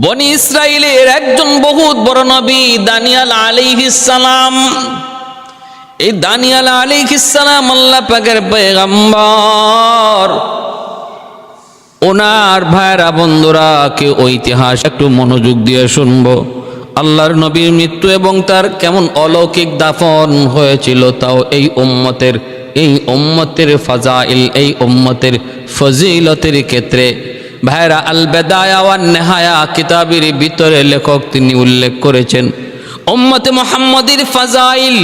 বনি ইসরাইলের একজন বহুত বড় নবী দানিয়াল আলাইহিস সালাম। এই দানিয়াল আলাইহিস সালাম আল্লাহ পাকের পয়গম্বর। ওনার ভাইরা বন্ধুরা কে ঐতিহাস একটু মনোযোগ দিয়ে শুনবো। আল্লাহর নবীর মৃত্যু এবং তার কেমন অলৌকিক দাফন হয়েছিল তাও এই উম্মতের ফাজাইল, এই উম্মতের ফজিলতের ক্ষেত্রে ভাইরা আল বেদায়া ওয়ান নেহায়া কিতাবের ভিতরে লেখক তিনি উল্লেখ করেছেন উম্মতে মুহাম্মদের ফাজাইল,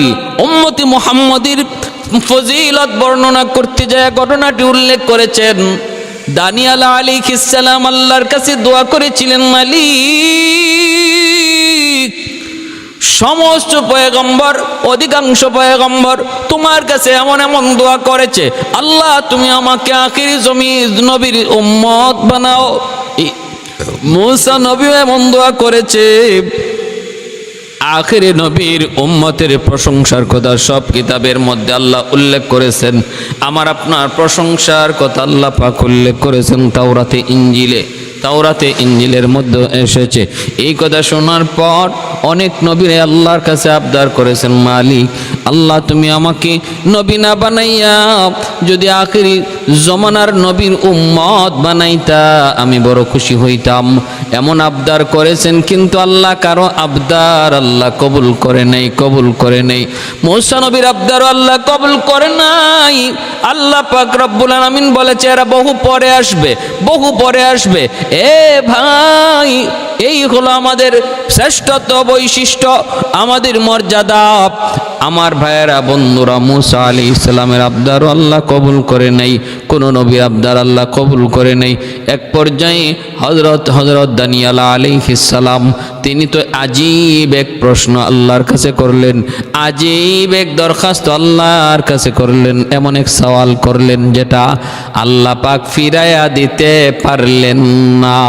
উম্মতে মুহাম্মদের ফজিলত বর্ণনা করতে যায় ঘটনাটি উল্লেখ করেছেন। দানিয়াল আলাইহিস সালাম আল্লাহর কাছে দোয়া করেছিলেন, মালিক সমস্ত পয়গম্বর, অধিকাংশ পয়গম্বর তোমার কাছে এমন এমন দোয়া করেছে, আল্লাহ তুমি আমাকে আখিরি নবীর উম্মত বানাও। মূসা নবীও এমন দোয়া করেছে। আখিরি নবীর উম্মতের প্রশংসার কথা সব কিতাবের মধ্যে আল্লাহ উল্লেখ করেছেন। আমার আপনার প্রশংসার কথা আল্লাহ পাক উল্লেখ করেছেন তাওরাতে ইঞ্জিলের মধ্যে এসেছে। এই কথা শোনার পর অনেক নবীরা আল্লাহর কাছে আবদার করেছেন, মালিক আল্লাহ তুমি আমাকে নবী না বানাইয়া যদি আখিরি জমানার নবীর উম্মত বানাইতা আমি বড় খুশি হইতাম। এমন আবদার করেছেন, কিন্তু আল্লাহ কারো আবদার আল্লাহ কবুল করে নেই। মূসা নবীর আবদার আল্লাহ কবুল করে নাই। আল্লাহ পাক রব্বুল আলামিন বলেছে এরা বহু পরে আসবে। এ ভাই, এই হলো আমাদের শ্রেষ্ঠত্ব, বৈশিষ্ট্য, আমাদের মর্যাদা। আমার ভাইয়েরা বন্ধুরা, মূসা আলাইহিস সালামের আবদার আল্লাহ কবুল করে নাই, কোন নবীর আবদার আল্লাহ কবুল করে নাই। এক পর্যায়ে হযরত দানিয়াল আলাইহিস সালাম তিনি তো আজীব এক প্রশ্ন আল্লাহর কাছে করলেন, আজীব এক দরখাস্ত আল্লাহর কাছে করলেন, এমন এক সওয়াল করলেন যেটা আল্লাহ পাক ফিরাইয়া দিতে পারলেন না।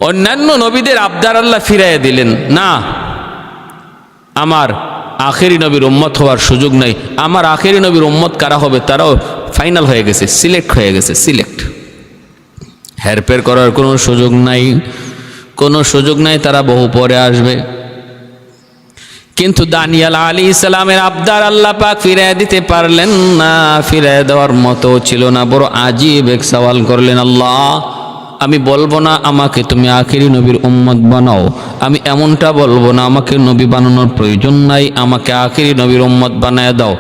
অন্যান্য নবীদের আবদার আল্লাহ ফিরাইয়া দিলেন না, আমার আখেরি নবীর উম্মত হওয়ার সুযোগ নাই। আমার আখেরি নবীর উম্মত কারা হবে তারাও ফাইনাল হয়ে গেছে, সিলেক্ট হয়ে গেছে। হেরফের করার কোনো সুযোগ নাই, তারা বহু পরে আসবে। কিন্তু দানিয়াল আলাইহিস সালামের আবদার আল্লাহ পাক ফিরাইয়া দিতে পারলেন না, ফিরাইয়া দেওয়ার মতো ছিল না। বড় আজীব এক সওয়াল করলেন, আল্লাহ আমি বলবো না আমাকে তুমি আখিরি নবীর উম্মত বানাও, আমি এমনটা বলবো না আমাকে নবী বানানোর প্রয়োজন নাই, আমাকে আখিরি নবীর উম্মত বানায় দাও।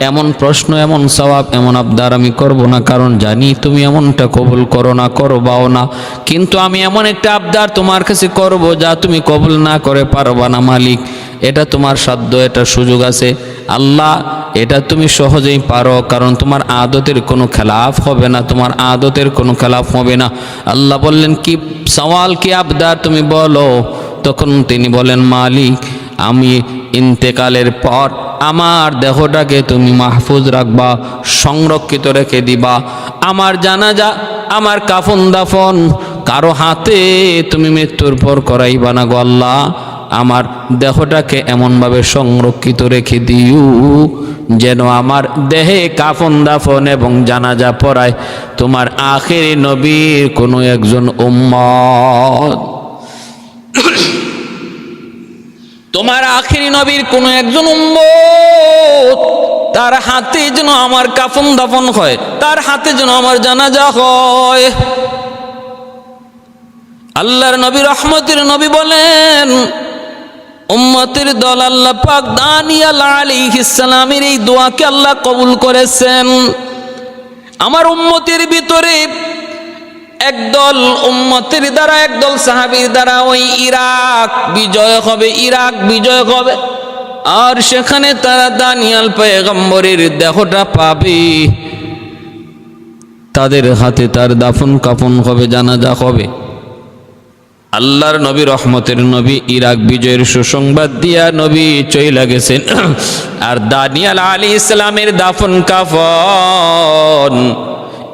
এমন প্রশ্ন, এমন সওয়াব, এমন আবদার আমি করব না, কারণ জানি তুমি এমনটা কবুল করো না, করবাও না। কিন্তু আমি এমন একটা আবদার তোমার কাছে করব যা তুমি কবুল না করে পারবা না। মালিক এটা তোমার সাধ্য, এটা সুযোগ আছে। আল্লাহ এটা তুমি সহজেই পারো, কারণ তোমার আদতের কোনো খেলাফ হবে না, তোমার আদতের কোনো খেলাফ হবে না। আল্লাহ বললেন, কি সওয়াল, কি আবদার তুমি বলো। তখন তিনি বলেন, মালিক আমি ইন্তেকালের পর আমার দেহটাকে তুমি মাহফুজ রাখবা, সংরক্ষিত রেখে দিবা। আমার জানাজা, আমার কাফন দাফন কারো হাতে তুমি মৃত্যুর পর করাইবা না গো আল্লাহ। আমার দেহটাকে এমনভাবে সংরক্ষিত রেখে দিও যেন আমার দেহে কাফন দাফন এবং জানাজা পড়ায় তোমার আখিরি নবীর কোনো একজন উম্মত, তোমার আখিরি নবীর কোনো একজন উম্মত, তার হাতে যেন আমার কাফন দাফন হয়, তার হাতে যেন আমার জানাজা হয়। আল্লাহর নবী, রহমতের নবী বলেন, উম্মতের দল আল্লাহ পাক দানিয়াল আলাইহিস সালামের এই দোয়াকে আল্লাহ কবুল করেছেন। আমার উম্মতের ভিতরে একদল উম্মতের দ্বারা, একদল সাহাবীর দ্বারা ওই ইরাক বিজয় হবে, আর সেখানে তারা দানিয়াল পয়গম্বরের দেহটা পাবে, তাদের হাতে তার দাফন কাফন হবে, জানাজা হবে। আল্লাহর নবী, রহমতের নবী ইরাক বিজয়ের সুসংবাদ দিয়া নবী চইলা গেছেন, আর দানিয়াল আলাইহিস সালামের দাফন কাফন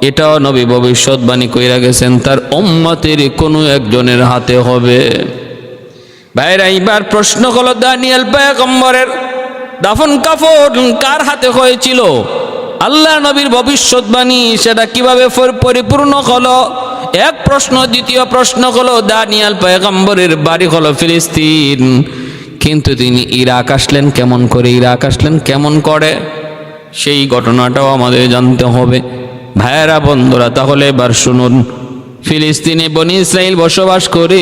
এটাও নবী ভবিষ্যৎবাণী কইরা গেছেন তার উম্মতের কোনো একজনের হাতে হবে। ভাইরা, এইবার প্রশ্ন হলো, দানিয়াল পয়গম্বরের দাফন কাফন কার হাতে হয়েছিল? আল্লাহ নবীর ভবিষ্যৎবাণী সেটা কিভাবে পরিপূর্ণ হলো? এক প্রশ্ন। দ্বিতীয় প্রশ্ন হলো দানিয়াল পয়গম্বরের বাড়ি হলো ফিলিস্তিন, কিন্তু তিনি ইরাক আসলেন কেমন করে, ইরাক আসলেন কেমন করে, সেই ঘটনাটাও আমাদের জানতে হবে। ভাইয়েরা বন্ধুরা, তাহলে এবার শুনুন, ফিলিস্তিনে বনি ইসরাইল বসবাস করে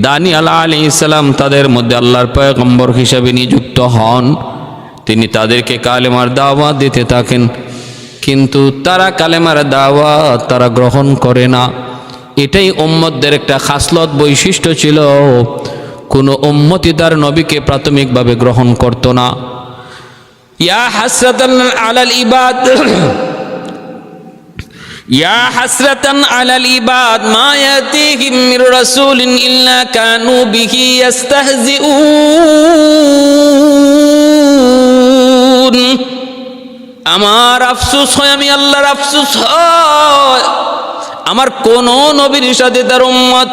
দানিয়াল আলাইহিস সালাম তাদের মধ্যে আল্লাহর পয়গম্বর হিসেবে নিযুক্ত হন। তিনি তাদেরকে কালেমার দাওয়াত দিতে থাকেন, কিন্তু তারা কালেমার দাওয়াত তারা গ্রহণ করে না। এটাই উম্মতদের একটা খাসলত বৈশিষ্ট্য ছিল, কোনো উম্মতি তার নবীকে প্রাথমিকভাবে গ্রহণ করত না। ইয়া হাসরাতান আলাল ইবাদ ইয়া হাসরাতান আলাল ইবাদ মা ইয়াতিহিম মির রাসূলিন ইল্লা কানু বিহি ইস্তাহজিউন। আমার আফসোস হয়, আমি আল্লাহর আফসোস হয়, আমার কোন নবীর সাথে তার উম্মত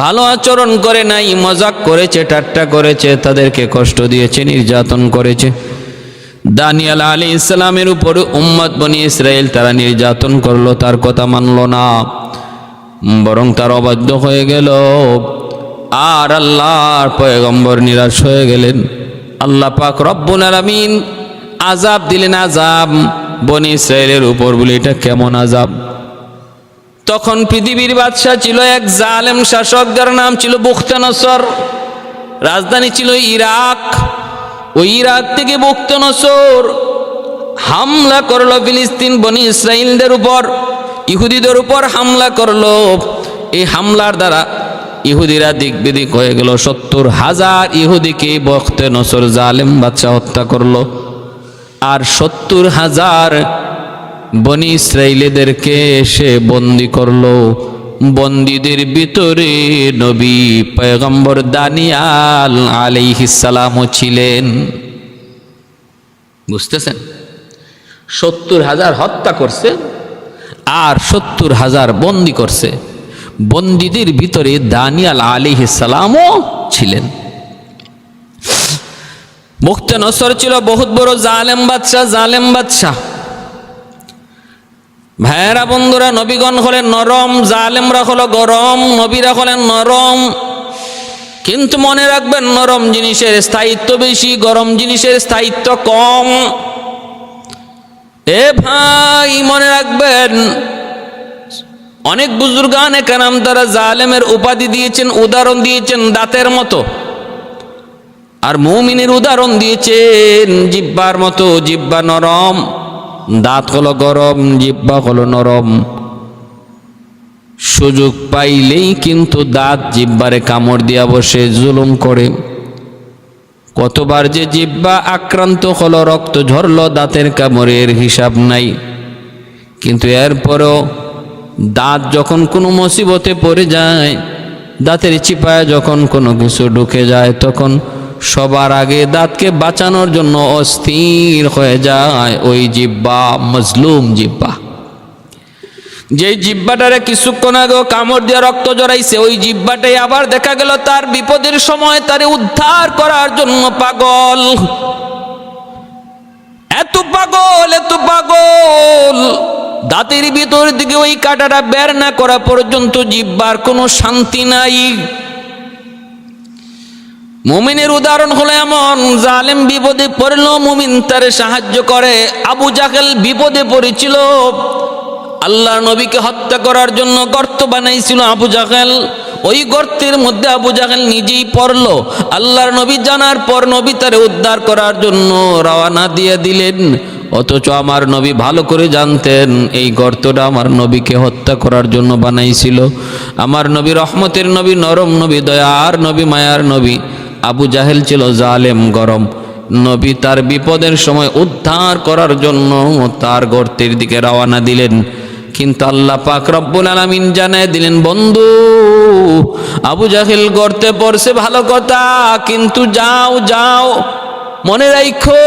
ভালো আচরণ করে নাই, মজাক করেছে, ঠাট্টা করেছে, তাদেরকে কষ্ট দিয়েছে, নির্যাতন করেছে। দানিয়াল আলাইহিস সালামের উপর উম্মত বনি ইসরাইল তারা নির্যাতন করলো, তার কথা মানল না, বরং তার অবাধ্য হয়ে গেল। আর আল্লাহর পয়গম্বর নিরাশ হয়ে গেলেন। আল্লাহ পাক রব্বুল আলামিন আযাব দিলেন, আযাব বনি ইসরাইলের উপর। বলে এটা কেমন আযাব? তখন পৃথিবীর বাদশা ছিল এক জালেম শাসক, যার নাম ছিল বুখতানসর। রাজধানী ছিল ইরাক। ওই ইরাক থেকে বুখতানসর হামলা করলো ফিলিস্তিন বনি ইসরাইলদের উপর, ইহুদিদের উপর হামলা করলো। এই হামলার দ্বারা ইহুদিরা দিক বিদিক হয়ে গেল। 70,000 ইহুদিকে বুখতানসর জালেম বাদশা হত্যা করলো, আর 70,000 বনি ইসরাইলীদেরকে সে বন্দি করলো। বন্দীদের ভিতরে নবী পয়গম্বর দানিয়াল আলাইহিস সালামও ছিলেন। বুঝতেছেন? 70,000 হত্যা করছে আর 70,000 বন্দি করছে। বন্দীদের ভিতরে দানিয়াল আলাইহিস সালামও ছিলেন। বুখতানসর ছিল বহুত বড় জালেম বাদশা, জালেম বাদশা। ভাইয়েরা বন্ধুরা, নবীগণ হলেন নরম, জালেমরা হলো গরম, নবীরা হলেন নরম। কিন্তু মনে রাখবেন, নরম জিনিসের স্থায়িত্ব বেশি, গরম জিনিসের স্থায়িত্ব কম। এ ভাই মনে রাখবেন, অনেক বুজুর্গানে কেরাম তারা জালেমের উপাধি দিয়েছেন, উদাহরণ দিয়েছেন দাঁতের মতো, আর মুমিনের উদাহরণ দিয়েছেন জিহ্বার মতো। জিহ্বা নরম, দাঁত হলো গরম, জিহ্বা হলো নরম। সুযোগ পাইলেই কিন্তু দাঁত জিহ্বারে কামড় দিয়া বসে জুলুম করে। কতবার যে জিহ্বা আক্রান্ত হলো, রক্ত ঝরলো দাঁতের কামড়ের হিসাব নাই। কিন্তু এরপরও দাঁত যখন কোনো মুসিবতে পড়ে যায়, দাঁতের চিপায় যখন কোনো কিছু ঢুকে যায়, তখন সবার আগে দাঁতকে বাঁচানোর জন্য অস্থির হয়ে যায় ওই জিহ্বা, মজলুম জিহ্বা। যে জিহ্বাটারে কিছুক্ষণ আগে কামড় দিয়ে রক্ত জড়াইছে, ওই জিহ্বাটাই আবার দেখা গেল তার বিপদের সময় তারে উদ্ধার করার জন্য পাগল। এত পাগল, এত পাগল, দাঁতের ভিতর দিকে ওই কাঁটাটা বের না করা পর্যন্ত জিহ্বার কোনো শান্তি নাই। মুমিনের উদাহরণ হলো এমন, জালেম বিপদে পড়ল, মুমিন তারে সাহায্য করে। আবু জাহেল বিপদে পড়েছিল, আল্লাহর নবীকে হত্যা করার জন্য গর্ত বানাইছিল আবু জাহেল। ওই গর্তের মধ্যে আবু জাহেল নিজেই পড়ল। আল্লাহর নবী জানার পর নবী তারে উদ্ধার করার জন্য রওনা দিয়ে দিলেন। অথচ আমার নবী ভালো করে জানতেন এই গর্তটা আমার নবীকে হত্যা করার জন্য বানাইছিল। আমার নবী রহমতের নবী, নরম নবী, দয়ার নবী, মায়ার নবী। আবু জাহেল ছিল জালেম, গরম। নবী তার বিপদের সময় উদ্ধার করার জন্য তার গর্তের দিকে রওনা দিলেন। কিন্তু আল্লাহ পাক রব্বুল আলামিন জানায় দিলেন, বন্ধু আবু জাহেল গর্তে পড়ছে ভালো কথা, কিন্তু যাও যাও, মনে রাখো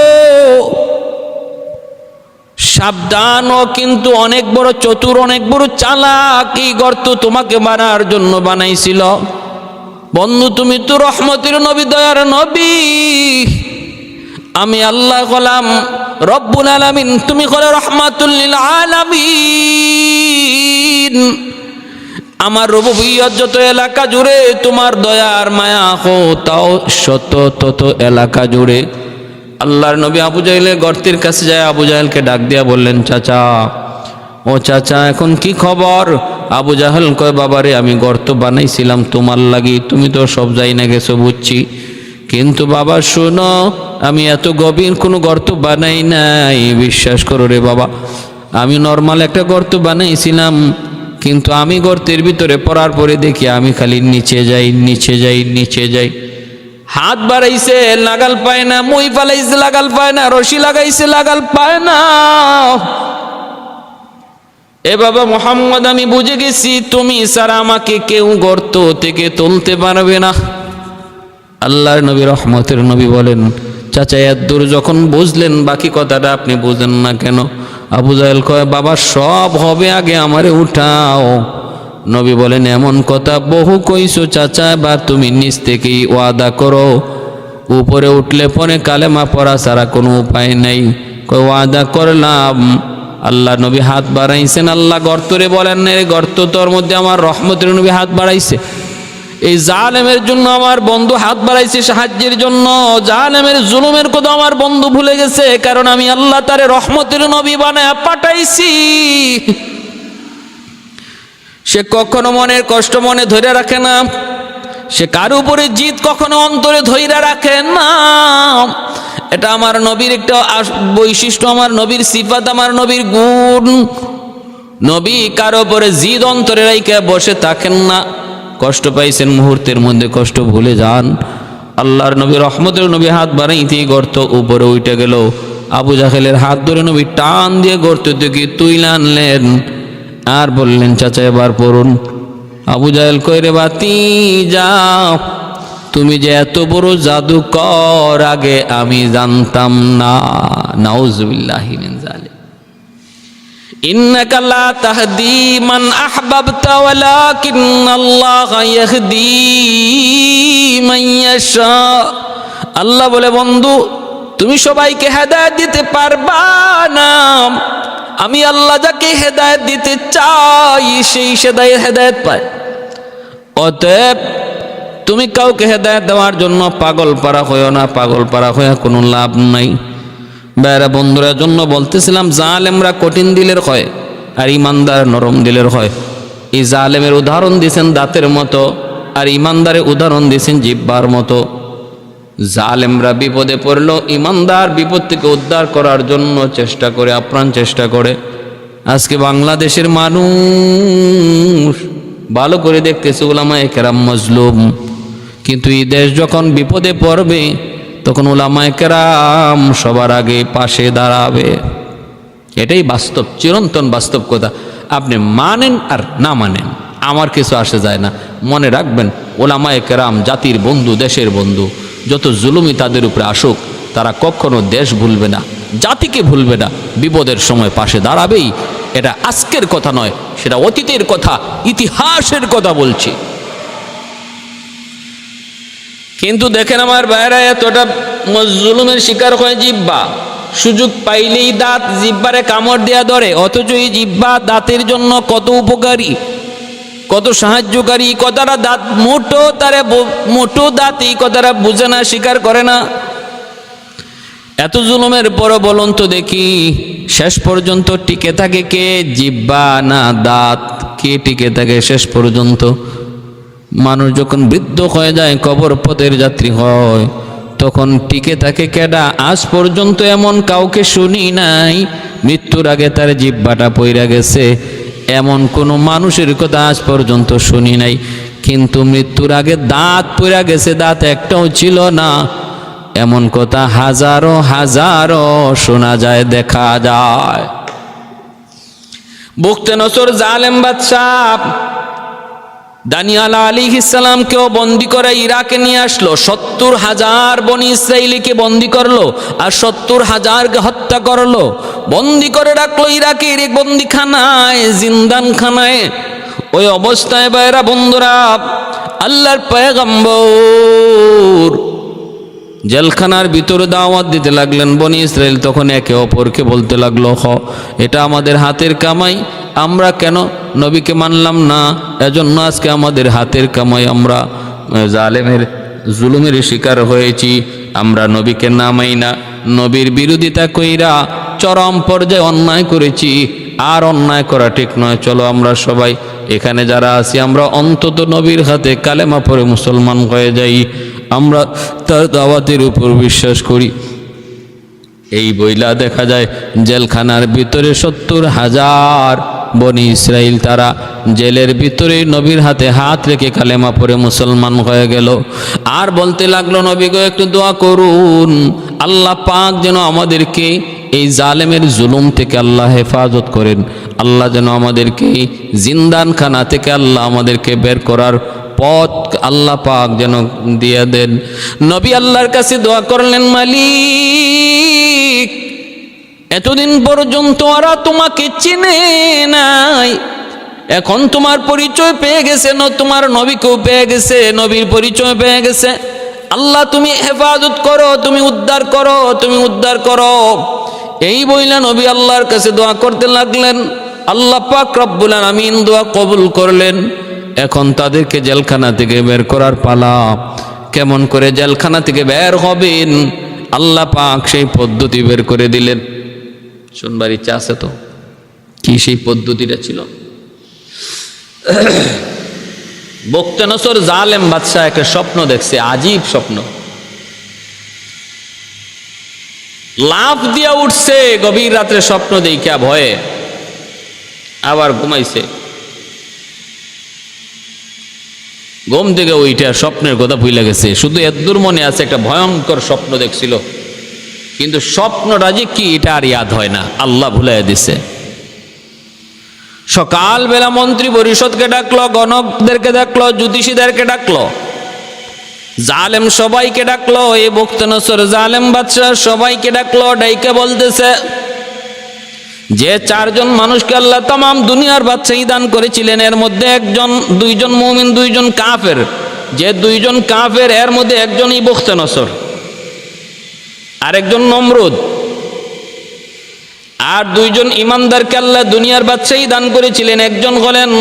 সাবধান, ও কিন্তু অনেক বড় চতুর, অনেক বড় চালাক। এই গর্ত তোমাকে মারার জন্য বানাইছিল। বন্ধু তুমি তো রহমতের নবী, দয়ার নবী, আমি আল্লাহ হলাম রব্বুল আলামিন, তুমি হলে রহমাতুল লিল আলামিন। আমার রুবুবিয়ত যত এলাকা জুড়ে তোমার দয়া আর মায়া হো, তাও শত তত এলাকা জুড়ে। আল্লাহর নবী আবু জাহেলের গর্তের কাছে যায়, আবু জাহেলকে ডাক দিয়া বললেন, চাচা, ও চাচা, এখন কি খবর? আবু জাহেল কয়, বাবারে, আমি গর্ত বানাইছিলাম তোমার লাগি, তুমি তো সব যাই না গেছো বুঝছি, কিন্তু বাবা শোনো, আমি এত গভীর কোনো গর্ত বানাই নাই, বিশ্বাস করো রে বাবা। আমি নর্মাল একটা গর্ত বানাইছিলাম, কিন্তু আমি গর্তের ভিতরে পড়ার পরে দেখি আমি খালি নিচে যাই, নিচে যাই, নিচে যাই। হাত বাড়াইছে, লাগাল পায় না, মই ফালাইছে, লাগাল পায় না, রশি লাগাইছে, লাগাল পায় না। এ বাবা মোহাম্মদ, আমি বুঝে গেছি তুমি ছাড়া আমাকে কেউ গর্ত থেকে তুলতে পারবে না। আল্লাহর নবী, রহমতের নবী বলেন, চাচা, এত দূর যখন বুঝলেন, বাকি কথাটা আপনি বুঝেন না কেন? আবু জাহেল কয়, বাবা সব হবে, আগে আমারে উঠাও। নবী বলেন, এমন কথা বহু কইছো চাচা, এবার তুমি নিচ থেকেই ওয়াদা করো, উপরে উঠলে পরে কালেমা পড়া ছাড়া কোনো উপায় নেই। কয়, ওয়াদা করলাম। আল্লাহ নবী হাত বাড়াইছেন, আল্লাহ গর্তরে বলেন, রে গর্ত, তোর মধ্যে আমার রহমতের নবী হাত বাড়াইছে। এই জালেমের জন্য আমার বন্ধু হাত বাড়াইছে সাহায্যের জন্য। জালেমের জুলুমের কথা আমার বন্ধু ভুলে গেছে, কারণ আমি আল্লাহ তারে রহমতের নবী বানায় পাঠাইছি। সে কখনো মনের কষ্ট মনে ধরে রাখে না, সে কার উপরে জিত কখনো অন্তরে ধইরা রাখে না। এটা আমার নবীর একটা বৈশিষ্ট্য, আমার নবীর সিফাত, আমার নবীর গুণ। নবী কার উপরে জিদ অন্তরে রাইখা বসে থাকেন না। কষ্ট পাইছেন, মুহূর্তের মধ্যে কষ্ট ভুলে যান। আল্লাহর নবী, রহমতের নবী হাত বাড়াইতেই গর্ত উপরে উঠে গেল। আবু জাহেলের হাত ধরে নবী টান দিয়ে গর্ত থেকে তুইলা আনলেন, আর বললেন, চাচা, এবার পড়ুন। আবু জাহেল কয়, রে বাতি যাও, তুমি যে এত বড় জাদুকর আগে আমি জানতাম না। নাউজুবিল্লাহি মিন যালিক। ইন্নাকা লা তাহদি মান আহবাবতা ওয়ালাকিন্নাল্লাহা ইয়াহদি মান ইয়াশা। আল্লাহ বলে, বন্ধু, তুমি সবাইকে হেদায়েত দিতে পারবা না, আমি আল্লাহ যাকে হেদায়েত দিতে চাই সেই হেদায়েত পায়। অতএব তুমি কাউকে হেদায়েত দেওয়ার জন্য পাগল পারা হইও না, পাগল পারা হইয়া কোনো লাভ নাই। বেড়া বন্ধুরা জন্য বলতেছিলাম, জালেমরা কঠিন দিলের হয় আর ইমানদার নরম দিলের হয়। এই জালেমের উদাহরণ দিয়েছেন দাঁতের মতো, আর ইমানদারের উদাহরণ দিয়েছেন জিহ্বার মতো। জালেমরা বিপদে পড়লো, ইমানদার বিপদ থেকে উদ্ধার করার জন্য চেষ্টা করে, আপ্রাণ চেষ্টা করে। আজকে বাংলাদেশের মানুষ ভালো করে দেখতেছে উলামায়ে কেরাম মজলুম, কিন্তু এই দেশ যখন বিপদে পড়বে তখন উলামায়ে কেরাম সবার আগে পাশে দাঁড়াবে। এটাই বাস্তব, চিরন্তন বাস্তব কথা। আপনি মানেন আর না মানেন, আমার কিছু আসে যায় না। মনে রাখবেন, উলামায়ে কেরাম জাতির বন্ধু, দেশের বন্ধু। যত জুলুমই তাদের উপরে আসুক, তারা কখনো দেশ ভুলবে না, জাতিকে ভুলবে না, বিপদের সময় পাশে দাঁড়াবেই। এটা আজকের কথা নয়, সেটা অতীতের কথা, ইতিহাসের কথা বলছি। কিন্তু দেখেন আমার ভাইরা, এতটা জুলুমের শিকার হয় জিহ্বা। সুযোগ পাইলেই দাঁত জিহ্বারে কামড় দেয়া ধরে, অথচ এই জিহ্বা দাঁতের জন্য কত উপকারী, কত সাহায্যকারী। কথাটা দাঁত মোটো দাঁত, এই কথাটা বুঝে না, স্বীকার করে না। এত জুলুমের পর বলুন তো দেখি, শেষ পর্যন্ত টিকে থাকে কে? জিহ্বা না দাঁত? কে টিকে থাকে শেষ পর্যন্ত? মানুষ যখন বৃদ্ধ হয়ে যায়, কবর পথের যাত্রী হয়, তখন টিকে থাকে কেডা? আজ পর্যন্ত এমন কাউকে শুনি নাই মৃত্যুর আগে তার জিহ্বাটা পইরা গেছে, এমন কোনো মানুষের কথা আজ পর্যন্ত শুনি নাই। কিন্তু মৃত্যুর আগে দাঁত পইরা গেছে, দাঁত একটাও ছিল না, এমন কথা হাজারো হাজারো শোনা যায়, দেখা যায়। বুখতে নসর জালেম বাদশাহ দানিয়াল আলাইহিস সালামকেও বন্দি করে ইরাকে নিয়ে আসলো। ৭০,০০০ বনি ইসরাইলকে বন্দি করলো, আর ৭০,০০০কে হত্যা করলো। বন্দি করে রাখলো ইরাকের এক বন্দিখানায়, জিন্দানখানায়। ওই অবস্থায় ভাইরা বন্ধুরা, আল্লাহর পয়গম্বর জেলখানার ভিতরে দাওয়াত দিতে লাগলেন। বনি ইসরাইল তখন একে অপরকে বলতে লাগলো, এটা আমাদের হাতের কামাই, আমরা কেন নবীকে মানলাম না, এজন্য আজকে আমাদের হাতের কামাই আমরা জালেমের জুলুমের শিকার হয়েছি। আমরা নবীকে নামাই না, নবীর বিরোধিতা কইরা চরম পর্যায়ে অন্যায় করেছি। আর অন্যায় করা ঠিক নয়। চলো আমরা সবাই এখানে যারা আছি আমরা অন্তত নবীর হাতে কালেমা পড়ে মুসলমান হয়ে যাই, আমরা তার দাওয়াতের উপর বিশ্বাস করি। এই বইলা দেখা যায় জেলখানার ভিতরে 70,000 বনি ইসরাইল তারা জেলের ভিতরে নবীর হাতে হাত রেখে কালেমা পড়ে মুসলমান হয়ে গেল। আর বলতে লাগলো, নবী গো একটু দোয়া করুন, আল্লাহ পাক যেন আমাদেরকে এই জালেমের জুলুম থেকে আল্লাহ হেফাজত করেন, আল্লাহ যেন আমাদেরকে জিন্দানখানা থেকে আল্লাহ আমাদেরকে বের করার পথ আল্লাহ পাক যেন দিয়ে দেন। নবী আল্লাহর কাছে দোয়া করলেন, মালিক এতদিন পর্যন্ত ওরা তোমাকে চিনে নাই, এখন তোমার পরিচয় পেয়ে গেছে, তোমার নবীকেও পেয়ে গেছে, নবীর পরিচয় পেয়ে গেছে। আল্লাহ তুমি হেফাজত করো, তুমি উদ্ধার করো, তুমি উদ্ধার করো। এই বইলা নবী আল্লাহর কাছে দোয়া করতে লাগলেন। আল্লাহ পাক রব্বুল আলামিন দোয়া কবুল করলেন। এখন তাদেরকে জেলখানা থেকে বের করার পালা। কেমন করে জেলখানা থেকে বের হবেন আল্লাহ পাক সেই পদ্ধতি বের করে দিলেন। শুনবার ইচ্ছা আছে তো? কি সেই পদ্ধতিটা ছিল? বখতিয়ার জালেম বাদশাহ একটা স্বপ্ন দেখছে, আজীব স্বপ্ন। লাফ দিয়া উঠছে গভীর রাত্রে স্বপ্ন দেখিয়া ভয়ে, আবার ঘুমাইছে। ঘুম থেকে ওইটা স্বপ্নের কথা ভুলে গেছে, শুধু এদ্দুর মনে আছে একটা ভয়ঙ্কর স্বপ্ন দেখছিল, কিন্তু স্বপ্নটা যে কি এটা আর ইয়াদ হয় না, আল্লাহ ভুলাই দিছে। সকালবেলা মন্ত্রী পরিষদকে ডাকলো, গণকদেরকে ডাকলো, জ্যোতিষীদেরকে ডাকলো, জালেম সবাইকে ডাকলো, এই বখতিয়ার জালেম বাদশাহ সবাইকে ডাকলো। ডাইকে বলতেছে, যে 4 জন মানুষকে আল্লাহ তামাম দুনিয়ার বাদশাহী দান করেছিলেন, এর মধ্যে 2জন মুমিন, 2জন কাফের। যে 2জন কাফের এর মধ্যে একজনই বখতিয়ার, আরেকজন নমরুদ। আর 2জন ইমানদারকে আল্লাহ দুনিয়ার বাদশাহী দান করেছিলেন, একজন হলেন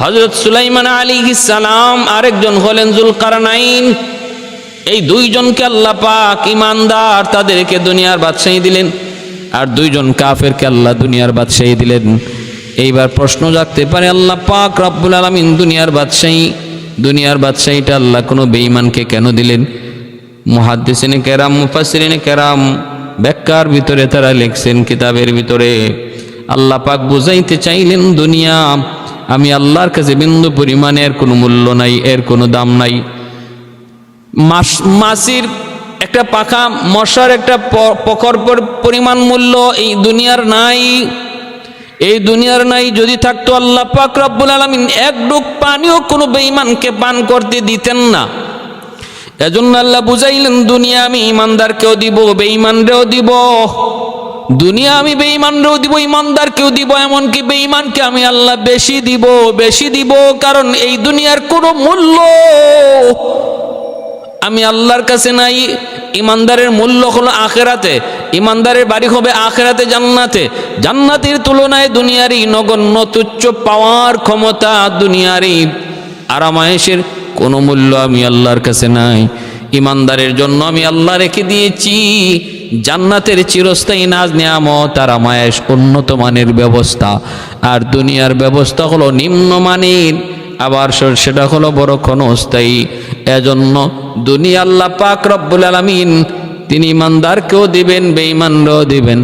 হযরত সুলাইমান আলাইহিস সালাম, আরেকজন হলেন যুলকারনাইন। এই 2জনকে আল্লাহ পাক ইমানদার তাদেরকে দুনিয়ার বাদশাহী দিলেন, আর 2জন কাফেরকে আল্লাহ দুনিয়ার বাদশাহী দিলেন। এইবার প্রশ্ন জাগতে পারে, আল্লাহ পাক রব্বুল আলামিন দুনিয়ার বাদশাহীটা আল্লাহ কোনো বেঈমানকে কেন দিলেন? মুহাদ্দিসিনে কেরাম, মুফাসসিরিনে কেরাম ব্যাখ্যার ভিতরে তারা লিখছেন, কিতাবের ভিতরে আল্লাহ পাক বুঝাইতে চাইলেন, দুনিয়া আমি আল্লাহর কাছে বিন্দু পরিমাণে এর কোনো মূল্য নাই, এর কোনো দাম নাই। মাছির একটা পাখা, মশার একটা পকর পরিমাণ মূল্য এই দুনিয়ার নাই, এই দুনিয়ার নাই। যদি থাকতো আল্লাহ পাক রব্বুল আলামিন এক ডুব পানিও কোনো বেঈমানকে পান করতে দিতেন না। এজন্য আল্লাহ বুঝাইলেন, দুনিয়া আমি ইমানদারকেও দিব, বেঈমানরেও দিব। দুনিয়া আমি বেঈমানরেও দিব, ইমানদারকেও দিব, এমনকি বেঈমানকে আমি আল্লাহ বেশি দিব। কারণ এই দুনিয়ার কোনো মূল্য আমি আল্লাহর কাছে নাই। ইমানদারের মূল্য হলো আখেরাতে, ইমানদারের বাড়ি হবে আখেরাতে, জান্নাতে। জান্নাতের তুলনায় দুনিয়ারই নগণ্য তুচ্ছ পাওয়ার ক্ষমতা, দুনিয়ারই আরামায়েশের কোনো মূল্য আমি আল্লাহর কাছে নাই। ইমানদারের জন্য আমি আল্লাহ রেখে দিয়েছি জান্নাতের চিরস্থায়ী নাজ নিয়ামত, আরামায়েশ, উন্নত মানের ব্যবস্থা। আর দুনিয়ার ব্যবস্থা হলো নিম্নমানের, আবার সেটা হলো বড় ক্ষণস্থায়ী। এজন্য দুনিয়া আল্লাহ পাক রব্বুল আলামিন তিনি ইমানদারকেও দিবেন, বেঈমানরাও দিবেন।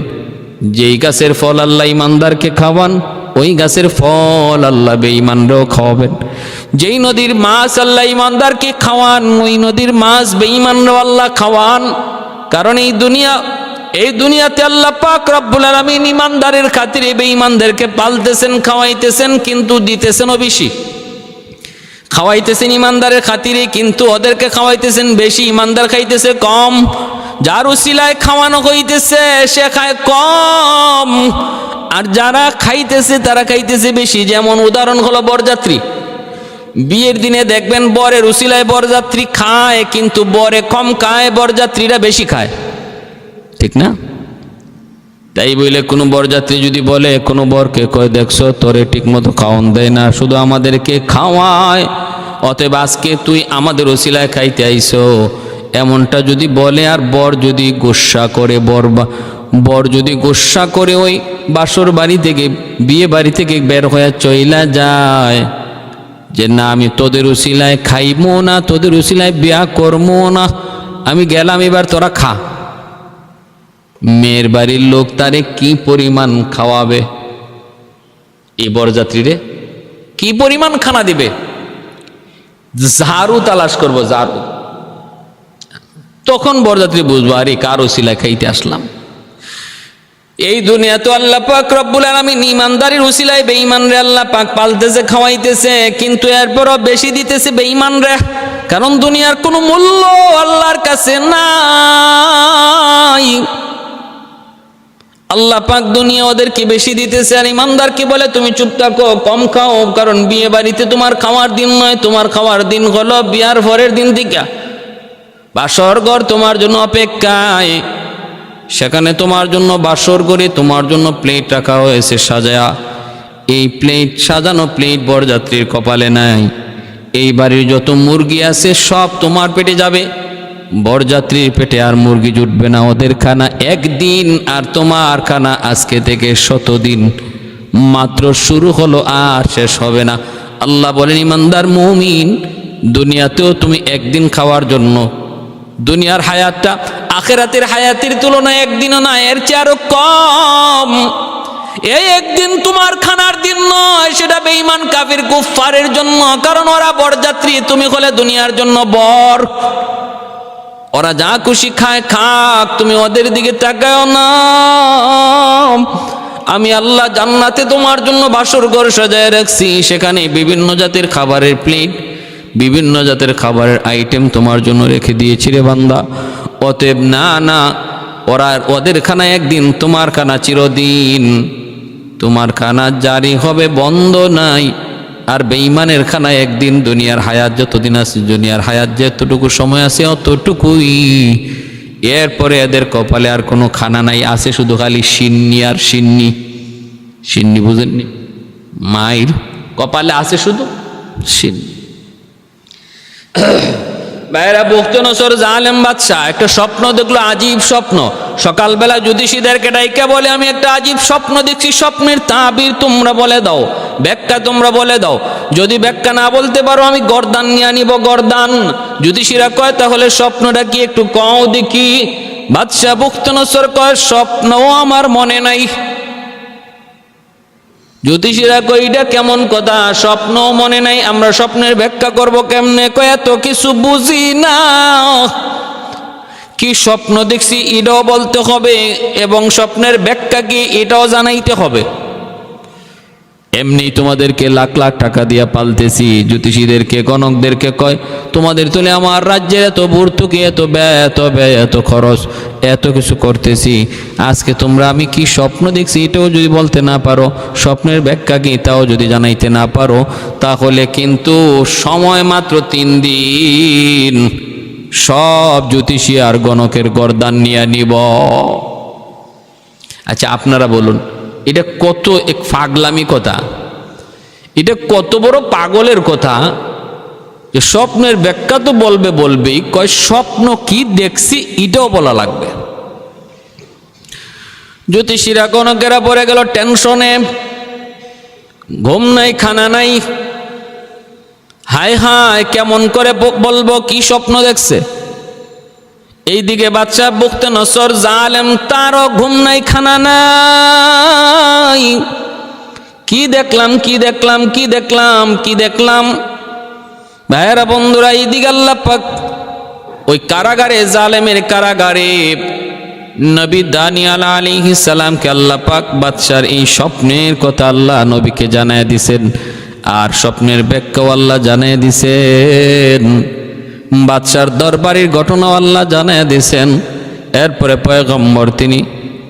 যেই গাছের ফল আল্লাহ ইমানদারকে খাওয়ান, ওই গাছের ফল আল্লাহ বেঈমানরাও খাওয়াবেন। যেই নদীর মাছ আল্লাহ ইমানদারকে খাওয়ান, ওই নদীর মাছ বেঈমানরাও আল্লাহ খাওয়ান। কারণ এই দুনিয়াতে আল্লাহ পাক রব্বুল আলামিন ইমানদারের খাতিরে বেঈমানদেরকে পালতেছেন, খাওয়াইতেছেন, কিন্তু দিতেছেনও বেশি। খাওয়াইতেছেন ইমানদারের খাতিরে, কিন্তু ওদেরকে খাওয়াইতেছেন বেশি, ইমানদার খাইতেছে কম। যার উসিলায় খাওয়ানো হইতেছে সে খায় কম, আর যারা খাইতেছে তারা খাইতেছে বেশি। যেমন উদাহরণ হলো বরযাত্রী। বিয়ের দিনে দেখবেন বরের উসিলায় বরযাত্রী খায়, কিন্তু বরে কম খায়, বরযাত্রীরা বেশি খায়, ঠিক না? তাই বলে কোনো বরযাত্রী যদি বলে কোনো বরকে কয় দেখছো তোরে ঠিক মতো খাওয়ান দেয় না, শুধু আমাদেরকে খাওয়ায়, অতএব আজকে তুই আমাদের ওসিলায় খাইতে আইছো, এমনটা যদি বলে, আর বর যদি গোস্বা করে, বর যদি গোস্বা করে ওই বাসর বাড়ি থেকে, বিয়ে বাড়ি থেকে বের হয়ে চইলা যায় যে না আমি তোদের উসিলায় খাইবো না, তোদের উসিলায় বিয়া করবো না, আমি গেলাম, এবার তোরা খা। মেয়ের বাড়ির লোক তারে কি পরিমাণ খাওয়াবে, এই বরযাত্রীরে কি পরিমাণ খানা দিবে, ঝাড়ু তালাশ করবো, ঝাড়ু। তখন বরযাত্রী বুঝবো আরে কার উসিলায় খাইতে আসলাম। এই দুনিয়া তো আল্লাহ পাক রব্বুল আলামিন ঈমানদারির উসিলায় বেঈমানরে আল্লাহ পাক পালতেছে, খাওয়াইতেছে, কিন্তু এরপরও বেশি দিতেছে বেঈমানরে, কারণ দুনিয়ার কোনো মূল্য আল্লাহর কাছে নাই। আল্লাহ পাক দুনিয়া ওদেরকে বেশি দিতেছে, আর ঈমানদারকে বলে তুমি চুপ থাকো, কম খাও, কারণ বিয়ে বাড়িতে তোমার খাওয়ার দিন নয়, তোমার খাওয়ার দিন হলো বিয়ার পরের দিন থেকে। বাসর ঘর তোমার জন্য অপেক্ষায়, সেখানে তোমার জন্য বাসর ঘরে তোমার জন্য প্লেট রাখা হয়েছে সাজায়া। এই প্লেট, সাজানো প্লেট বরযাত্রীর কপালে নাই। এই বাড়ির যত মুরগি আছে সব তোমার পেটে যাবে, বরযাত্রীর পেটে আর মুরগি জুটবে না। ওদের খানা একদিন, আর তোমার খানা আজকে থেকে 100 দিন মাত্র শুরু হলো, আর শেষ হবে না। আল্লাহ বলেন ইমানদার মুমিন, দুনিয়াতেও তুমি একদিন খাওয়ার জন্য, দুনিয়ার হায়াতটা আখিরাতের হায়াতের তুলনায় একদিনও না, এর চেয়ে আরো কম। এই একদিন তোমার খানার দিন নয়, সেটা বেঈমান কাফির কুফফারের জন্য, কারণ ওরা বরযাত্রী, তুমি হলে দুনিয়ার জন্য বর। ওরা যা খুশি খায় খাক, তুমি ওদের দিকে তাকাও না। আমি আল্লাহ জান্নাতে তোমার জন্য বাসর ঘর সাজায় রাখছি, সেখানে বিভিন্ন জাতের খাবারের প্লেট, বিভিন্ন জাতের খাবারের আইটেম তোমার জন্য রেখে দিয়েছি রে বান্দা। অতএব না না, ওদের খানা একদিন, তোমার খানা চিরদিন। তোমার খানা জারি হবে, বন্ধ নাই। আর বেঈমানের খানা একদিন। দুনিয়ার হায়াত যতদিন আছে, দুনিয়ার হায়াত যতটুকু সময় আছে অতটুকুই, এরপরে এদের কপালে আর কোনো খানা নাই, আছে শুধু খালি সিন্নি আর সিন্নি। সিন্নি বুঝেননি? মায়ের কপালে আছে শুধু সিন্নি। ভাইরা, বুখতনসর জালেম বাদশাহ একটা স্বপ্ন দেখলো, আজীব স্বপ্ন। সকালবেলা জ্যোতিষীদেরকে ডাইকা বলে আমি একটা আজীব স্বপ্ন দেখছি, স্বপ্নের তাবির তোমরা বলে দাও, ব্যাখ্যা তোমরা বলে দাও। যদি ব্যাখ্যা না বলতে পারো আমি গর্দান নিয়ে আনিব, গর্দান। জ্যোতিষীরা কয় তাহলে স্বপ্নটা কি একটু কও দেখি। বাদশাহ বুখতনসর কয় স্বপ্নও আমার মনে নাই। জ্যোতিষীরা কয় এটা কেমন কথা, স্বপ্ন মনে নাই, আমরা স্বপ্নের ব্যাখ্যা করব কেমনে? কয় এত কিছু বুঝি না, কি স্বপ্ন দেখছি এটাও বলতে হবে, এবং স্বপ্নের ব্যাখ্যা কি এটাও জানাইতে হবে। এমনি তোমাদেরকে লাখ লাখ টাকা দিয়া পালতেছি। জ্যোতিষীদেরকে, গণকদেরকে কয় তোমাদের তুলে আমার রাজ্যের এত ভর্তুকি, এত ব্যয়, এত ব্যয়, এত খরচ, এত কিছু করতেছি, আজকে তোমরা আমি কি স্বপ্ন দেখছি এটাও যদি বলতে না পারো, স্বপ্নের ব্যাখ্যা কি তাও যদি জানাইতে না পারো, তাহলে কিন্তু সময় মাত্র 3 দিন, সব জ্যোতিষী আর গণকের গর্দান নিয়ে নিব। আচ্ছা আপনারা বলুন, এটা কত এক পাগলামি কথা, এটা কত বড় পাগলের কথা যে স্বপ্নের ব্যাখ্যা তো বলবেই, কয় স্বপ্ন কি দেখছি এটাও বলা লাগবে। জ্যোতিষীরা গণকেরা পড়ে গেল টেনশনে, ঘুম নাই, খানা নাই। হায় হায়, কেমন করে বলবো কি স্বপ্ন দেখছে। এইদিকে বাদশাহ বুখতনসর জালেম, তারও ঘুম নাই, খানা নাই। কি দেখলাম, কি দেখলাম, কি দেখলাম, কি দেখলাম। ভাইয়েরা বন্ধুরা, এইদিকে আল্লাহ পাক ওই কারাগারে, জালেমের কারাগারে নবী দানিয়াল আলাইহিস সালামকে আল্লাহ পাক বাদশার এই স্বপ্নের কথা আল্লাহ নবীকে জানায় দিছেন, আর স্বপ্নের ব্যাখ্যাও আল্লাহ জানায় দিছেন। বাদশার দরবারের ঘটনাও আল্লাহ জানায় দিছেন। এরপরে পয়গম্বর তিনি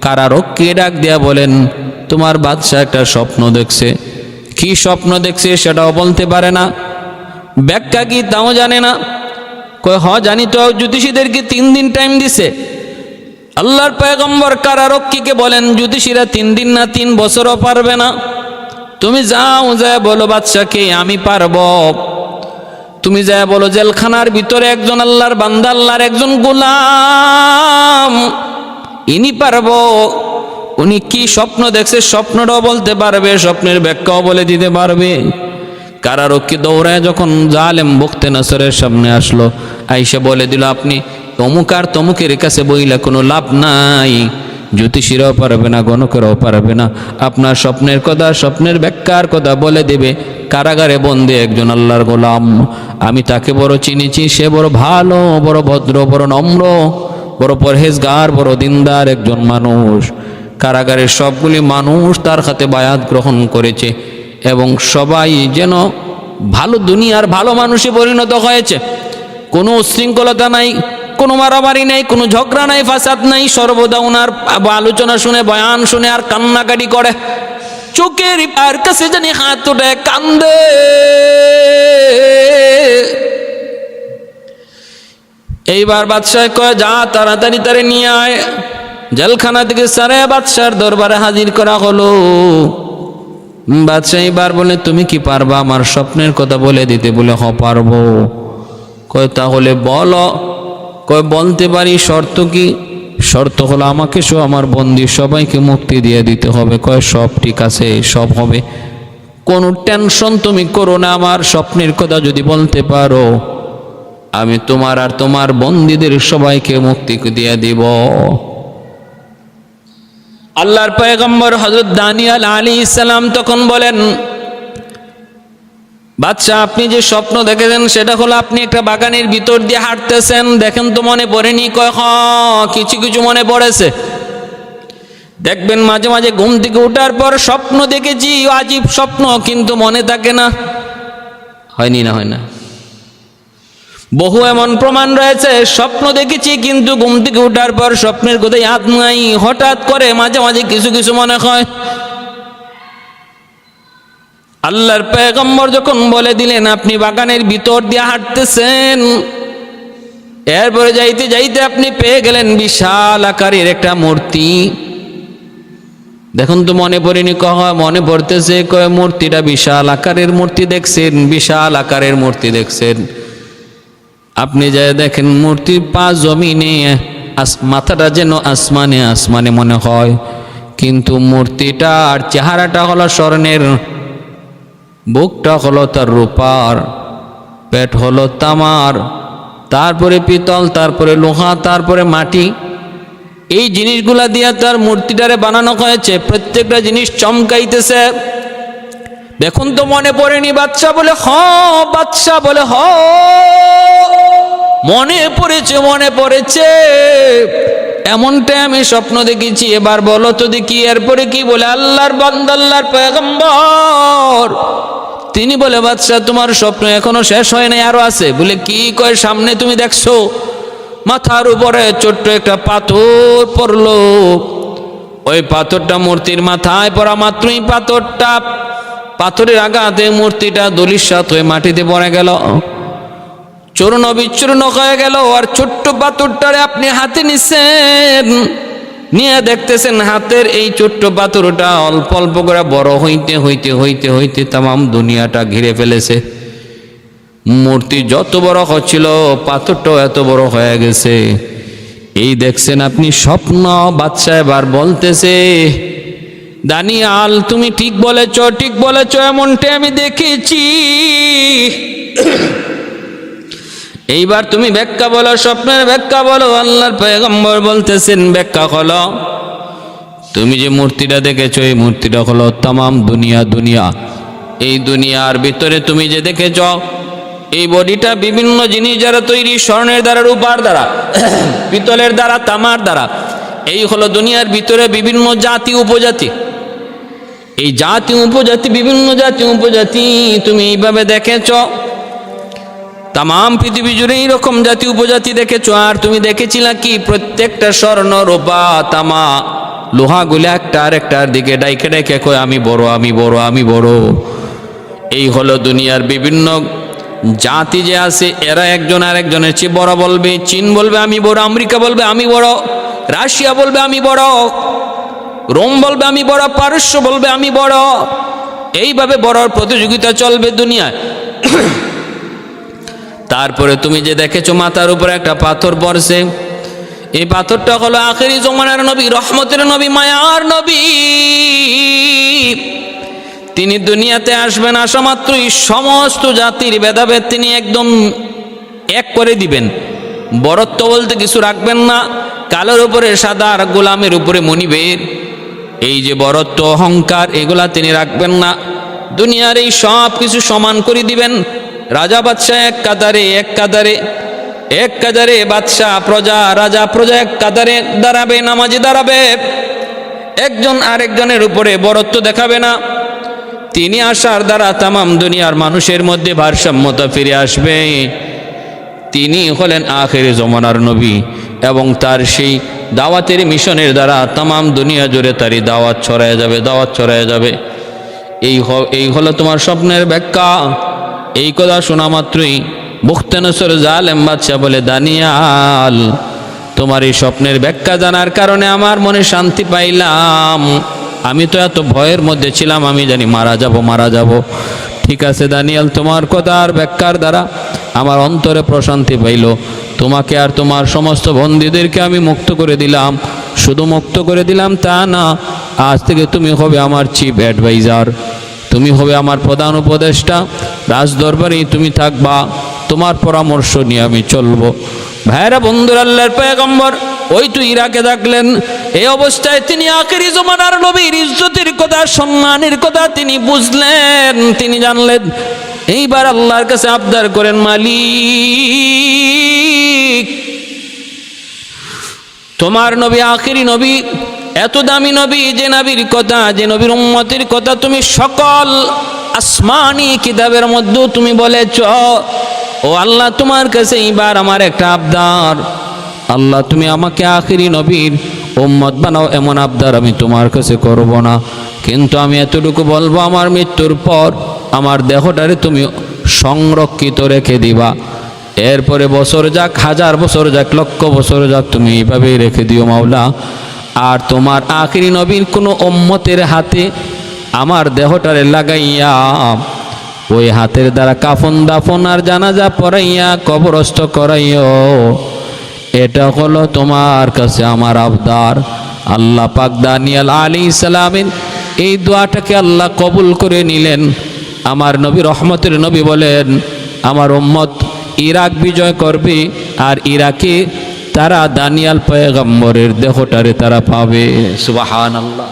কারারক্ষীকে ডাক দিয়া বলেন তোমার বাদশা একটা স্বপ্ন দেখছে। কি স্বপ্ন দেখছে সেটাও বলতে পারে না, ব্যাখ্যা কি তাও জানে না। কয় হ জানি তো, জ্যোতিষীদেরকে 3 দিন টাইম দিছে, আল্লাহর পয়গম্বর কারারক্ষীকে বলেন, জ্যোতিষীরা 3 দিন না 3 বছরও পারবে না। তুমি যাও, যায় বলো বাদশাকে আমি পারবো। তুমি যায় বলো জেলখানার ভিতরে একজন আল্লাহর বান্দা, আল্লাহর একজন গোলাম, ইনি পারবো। উনি কি স্বপ্ন দেখছে স্বপ্নটাও বলতে পারবে, স্বপ্নের ব্যাখ্যাও বলে দিতে পারবে। কারারক্ষী দৌড়ায় যখন জালেম বখতে নসরের সামনে আসলো, আইসা বলে দিল, আপনি তমুক আর তমুকের কাছে বইলে কোনো লাভ নাই, জ্যোতিষীরাও পারবে না, গণকেরাও পারবে না। আপনার স্বপ্নের কথা, স্বপ্নের ব্যাখ্যার কথা বলে দেবে কারাগারে বন্দী একজন আল্লাহর গোলাম। আমি তাকে বড় চিনেছি, সে বড় ভালো, বড় ভদ্র, বড় নম্র, বড় পরহেজগার, বড় দিনদার একজন মানুষ। কারাগারের সবগুলি মানুষ তার হাতে বায়াত গ্রহণ করেছে এবং সবাই যেন ভালো দুনিয়ার ভালো মানুষে পরিণত হয়েছে। কোনো উশৃঙ্খলতা নাই, কোনো মারামারি নাই, কোনো ঝগড়া নাই, ফাসাদ নাই। সর্বদা ওনার আলোচনা শুনে, বয়ান শুনে আর কান্নাকাটি করে, চোখের আর কাছে জানি হাত উঠে কান্দে। এইবার বাদশাহ কয়, যা তাড়াতাড়ি তারে নিয়ে আয়। জেলখানা থেকে সারে বাদশার দরবারে হাজির করা হলো। বাদশাহ এবার বলে, তুমি কি পারবা আমার স্বপ্নের কথা বলে দিতে? বলে, হ পারবো। কয় তাহলে বলো। কয় বলতে পারি, শর্ত কি? শর্ত হলো আমাকে সহ আমার বন্দি সবাইকে মুক্তি দিয়ে দিতে হবে। কয় সব ঠিক আছে, সব হবে, কোনো টেনশন তুমি করো না। আমার স্বপ্নের কথা যদি বলতে পারো, আমি তোমার আর তোমার বন্দীদের সবাইকে মুক্তি দিয়ে দিব। আল্লাহর পয়গম্বর হযরত দানিয়েল আলাইহিস সালাম তখন বলেন, বাদশাহ আপনি যে স্বপ্ন দেখেছেন সেটা হলো আপনি একটা বাগানের ভিতর দিয়ে হাঁটতেছেন, দেখেন তো মনে পড়েনি? কয় কিছু কিছু মনে পড়েছে। দেখবেন মাঝে মাঝে ঘুম থেকে ওঠার পর স্বপ্ন দেখেছি, আজীব স্বপ্ন, কিন্তু মনে থাকে না। হয়নি না? হয় না? বহু এমন প্রমাণ রয়েছে, স্বপ্ন দেখেছি কিন্তু ঘুম থেকে ওঠার পর স্বপ্নের কথা ইয়াদ নাই, হঠাৎ করে মাঝে মাঝে কিছু কিছু মনে হয়। আল্লাহর পয়গম্বর যখন বলে দিলেন আপনি বাগানের ভিতর দিয়ে হাঁটতেছেন, এরপরে যাইতে যাইতে আপনি পেয়ে গেলেন বিশাল আকারের একটা মূর্তি। দেখুন তো মনে পড়েনি? কয় মনে পড়তেছে। কয় মূর্তিটা বিশাল আকারের মূর্তি দেখছেন? বিশাল আকারের মূর্তি দেখছেন। আপনি যাই দেখেন মূর্তির পা জমিনে, মাথাটা যেন আসমানে আসমানে মনে হয়, কিন্তু মূর্তিটার চেহারাটা হলো স্বর্ণের, বুকটা হলো তার রূপার, পেট হলো তামার, তারপরে পিতল, তারপরে লোহা, তারপরে মাটি। এই জিনিসগুলা দিয়ে তার মূর্তিটারে বানানো হয়েছে। প্রত্যেকটা জিনিস চমকাইতেছে। দেখুন তো মনে পড়েনি? বাদশা বলে হ। বাদশা বলে হ, মনে পড়েছে, মনে পড়েছে। এমনটাই আমি স্বপ্ন দেখেছি। এবার বলো তো দেখি। এরপরে কি বলে? আল্লাহর বান্দা, আল্লাহর পয়গম্বর তিনি বলে, বাদশা তোমার স্বপ্ন এখনো শেষ হয় নাই, আরো আছে। বলে কি? কয় সামনে তুমি দেখছো মাথার উপরে ছোট্ট একটা পাথর পড়লো। ওই পাথরটা মূর্তির মাথায় পড়া মাত্রই পাথরের আঘাতে মূর্তিটা ধূলিসাৎ হয়ে মাটিতে পড়ে গেল, চূর্ণ বিচূর্ণ হয়ে গেল। আর ছোট্ট পাথরটারে আপনি হাতে নিছেন, নিয়ে দেখতেছেন হাতের এই ছোট্ট পাথরটা অল্প অল্প করে বড় হইতে হইতে হইতে হইতে তাম দুনিয়াটা ঘিরে ফেলেছে। মূর্তি যত বড় হচ্ছিল পাথরটাও এত বড় হয়ে গেছে। এই দেখছেন আপনি স্বপ্ন। বাদশা এবার বলতেছে, দানিয়াল তুমি ঠিক বলেছ, ঠিক বলেছ, এমনটাই আমি দেখেছি। এইবার তুমি ব্যাখ্যা বলো, স্বপ্নের ব্যাখ্যা বলো। আল্লাহর পয়গম্বর বলতেছেন, ব্যাখ্যা হলো তুমি যে মূর্তিটা দেখেছো, এই মূর্তিটা হলো তামাম দুনিয়া। এই দুনিয়ার ভিতরে তুমি যে দেখেছ, এই বডিটা বিভিন্ন জিনিস যারা তৈরি, স্বর্ণের দ্বারা, রূপার দ্বারা, পিতলের দ্বারা, তামার দ্বারা। এই হলো দুনিয়ার ভিতরে বিভিন্ন জাতি উপজাতি। এই জাতি উপজাতি, বিভিন্ন জাতি উপজাতি তুমি এইভাবে দেখেছ। তাম পৃথিবী জুড়ে এইরকম জাতি উপজাতি দেখেছো। আর তুমি দেখেছিলা কি? প্রত্যেকটা স্বর্ণ, রূপা, তামা, লোহাগুলো একটা আর একটার দিকে ডাইকে ডাইকে কয় আমি বড়, আমি বড়, আমি বড়। এই হলো দুনিয়ার বিভিন্ন জাতি যে আছে, এরা একজন আর একজনের চেয়ে বড় বলবে। চীন বলবে আমি বড়, আমেরিকা বলবে আমি বড়, রাশিয়া বলবে আমি বড়, রোম বলবে আমি বড়, পারস্য বলবে আমি বড়। এইভাবে বড়র প্রতিযোগিতা চলবে দুনিয়ায়। তারপরে তুমি যে দেখেছো মাথার উপরে একটা পাথর পড়ছে, এই পাথরটা হলো আখেরি জমানার নবী, রহমতের নবী, মায়ার নবী। তিনি দুনিয়াতে আসবেন, আসা মাত্রই সমস্ত জাতির ভেদাভেদ তিনি একদম এক করে দিবেন। বরত্ব বলতে কিছু রাখবেন না। কালোর উপরে সাদা আর গোলামের উপরে মনিবের, এই যে বরত্ব অহংকার এগুলা তিনি রাখবেন না। দুনিয়ার এই সব কিছু সমান করে দিবেন। রাজা বাদশাহ এক কাতারে, এক কাতারে, এক কাতারে বাদশাহ প্রজা, রাজা প্রজা এক কাতারে দাঁড়াবে, নামাজে দাঁড়াবে। একজন আরেকজনের উপরে বরত্ব দেখাবে না। তিনি আসার দ্বারা তামাম দুনিয়ার মানুষের মধ্যে ভারসাম্যতা ফিরে আসবে। তিনি হলেন আখেরি জমানার নবী এবং তার সেই দাওয়াতের মিশনের দ্বারা তামাম দুনিয়া জুড়ে তারই দাওয়াত ছড়ায় যাবে, দাওয়াত ছড়ায় যাবে। এই হলো তোমার স্বপ্নের ব্যাখ্যা। এই কথা শোনা মাত্রই বুখতানসর জালেম বাদশাহ বলে, দানিয়াল তোমার এই স্বপ্নের ব্যাখ্যা জানার কারণে আমার মনে শান্তি পাইলাম। আমি তো এত ভয়ের মধ্যে ছিলাম, আমি জানি মারা যাব, মারা যাব। ঠিক আছে দানিয়াল, তোমার কথা আর ব্যাখ্যার দ্বারা আমার অন্তরে প্রশান্তি পাইল। তোমাকে আর তোমার সমস্ত বন্দীদেরকে আমি মুক্ত করে দিলাম। শুধু মুক্ত করে দিলাম তা না, আজ থেকে তুমি হবে আমার চিফ অ্যাডভাইজার, তুমি হবে আমার প্রধান উপদেষ্টা। রাজদরবারেই তুমি থাকবা, তোমার পরামর্শ নিয়ে আমি চলবো। ভাইরা বন্ধুরা, আল্লাহর পয়গম্বর ওই তো ইরাকে থাকলেন। এই অবস্থায় তিনি আখেরি জমানার নবীর ইজ্জতের কথা, সম্মানের কথা তিনি বুঝলেন, তিনি জানলেন। এইবার আল্লাহর কাছে আবদার করেন, মালিক তোমার নবী আখেরি নবী, এত দামি নবী, যে নবীর কথা, যে নবীর উম্মতের কথা তুমি সকল আসমানি কিতাবের মধ্যে তুমি বলেছ। ও আল্লাহ, তোমার কাছে এইবার আমার একটা আবদার। আল্লাহ, তুমি আমাকে আখেরি নবীর উম্মত বানাও, এমন আবদার আমি তোমার কাছে করব না। কিন্তু আমি এতটুকু বলবো, আমার মৃত্যুর পর আমার দেহটারে তুমি সংরক্ষিত রেখে দিবা। এরপরে বছর যাক, 1000 বছর যাক, লক্ষ বছর যাক, তুমি এইভাবেই রেখে দিও মাওলা। আর তোমার আখেরি নবীর কোনো উম্মতের হাতে আমার দেহটারে লাগাইয়া ওই হাতের দ্বারা কাফন দাফন আর জানাজা পড়াইয়া কবরস্থ করাইও। এটা হলো তোমার কাছে আমার আবদার। আল্লাহ পাক দানিয়াল আলাইহিস সালামের এই দোয়াটাকে আল্লাহ কবুল করে নিলেন। আমার নবী, রহমতের নবী বলেন, আমার উম্মত ইরাক বিজয় করবে, আর ইরাকে তারা দানিয়াল পয়গম্বরের দেহটারে তারা পাবে। সুবহানাল্লাহ।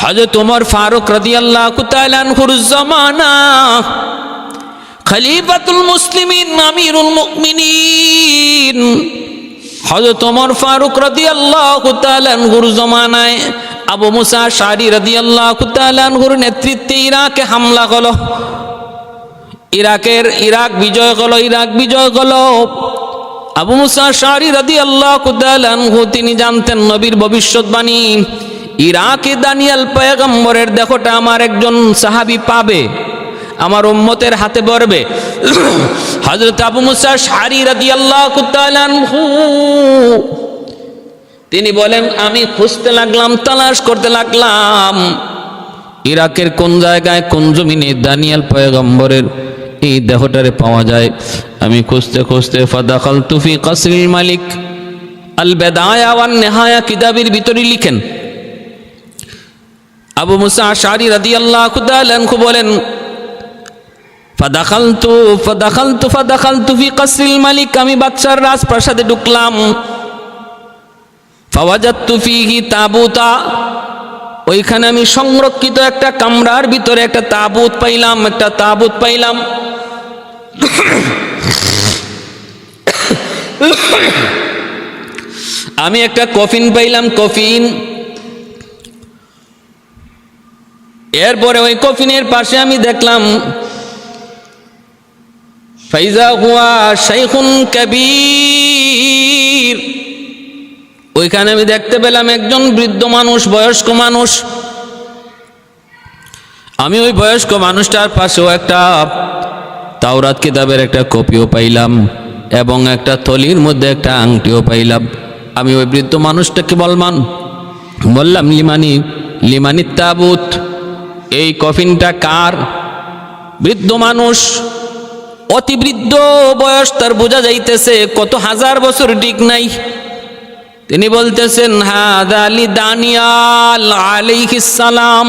হযরত ওমর ফারুক রাদিয়াল্লাহু তাআলা আনহুর জামানা, খলিফাতুল মুসলিমিন, আমিরুল মুমিনিন হযরত ওমর ফারুক রাদিয়াল্লাহু তাআলা আনহুর জামানায় আবু মুসা আশআরী রাদিয়াল্লাহু তাআলা আনহুর নেতৃত্বে ইরাকে হামলা হলো। ইরাক বিজয় হলো, ইরাক বিজয় হলো। আবু মুসা আশআরী রাদিয়াল্লাহু তাআলা আনহু তিনি জানতেন নবীর ভবিষ্যৎবাণী, ইরাকে দানিয়াল পয়গম্বরের দেহটা আমার একজন সাহাবী পাবে, আমার উম্মতের হাতে পড়বে। হযরত আবু মুসা আশআরী রাদিয়াল্লাহু তাআলা আনহু তিনি বলেন, আমি খুঁজতে লাগলাম, তালাশ করতে লাগলাম ইরাকের কোন জায়গায়, কোন জমিনে দানিয়াল পয়গম্বরের এই দেহটারে পাওয়া যায়। আমি খুঁজতে খুঁজতে ফাদাখালতু ফি কাসরিল মালিক, আল বিদায়া ওয়ান নিহায়া কিতাবের ভিতরে লিখেন আবু মুসা আশআরী রাদিয়াল্লাহু তাআলা আনহু বলেন, ফাদাখালতু ফি কাসরিল মালিক, আমি বাদশার রাজপ্রাসাদে ঢুকলাম। ফাওয়াজাদতু ফিহি তাবুতা, ওইখানে আমি সংরক্ষিত একটা কামরার ভিতরে একটা তাবুত পাইলাম, একটা তাবুত পাইলাম। আমি একটা কফিন পাইলাম, কফিন। এরপরে ওই কফিনের পাশে আমি দেখলাম ফাইজা হুয়া শাইখুন কাবীর, ওইখানে আমি দেখতে পেলাম একজন বৃদ্ধ মানুষ, বয়স্ক মানুষ। আমি ওই বয়স্ক মানুষটার পাশেও একটা তাওরাত কিতাবের একটা কপিও পাইলাম, এবং একটা থলির মধ্যে একটা আংটিও পাইলাম। আমি ওই বৃদ্ধ মানুষটাকে বললাম লিমানি তাবুত, এই কফিনটা কার? বৃদ্ধ মানুষ, অতি বৃদ্ধ বয়স, তার বোঝা যাইতেছে কত হাজার বছর ঠিক নাই। তিনি বলতেছেন হাদা আলী দানিয়াল আলাইহিস সালাম,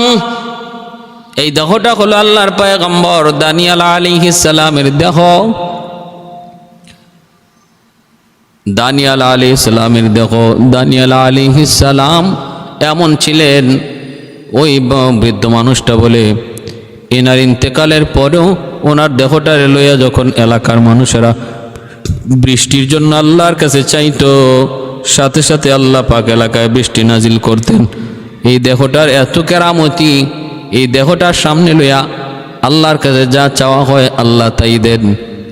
এই দেহটা হলো আল্লাহর পয়গম্বর দানিয়াল আলাইহিস সালামের দেহ। দানিয়াল আলাইহিস সালামের দেহ। দানিয়াল আলাইহিস সালাম এমন ছিলেন, ওই বৃদ্ধ মানুষটা বলে এনার ইন্তেকালের পরেও ওনার দেহটারে লইয়া যখন এলাকার মানুষেরা বৃষ্টির জন্য আল্লাহর কাছে চাইতো, সাথে সাথে আল্লাহ পাক এলাকায় বৃষ্টি নাজিল করতেন। এই দেহটার এত কেরামতি, এই দেহটার সামনে লইয়া আল্লাহর কাছে যা চাওয়া হয় আল্লাহ তাই দেন।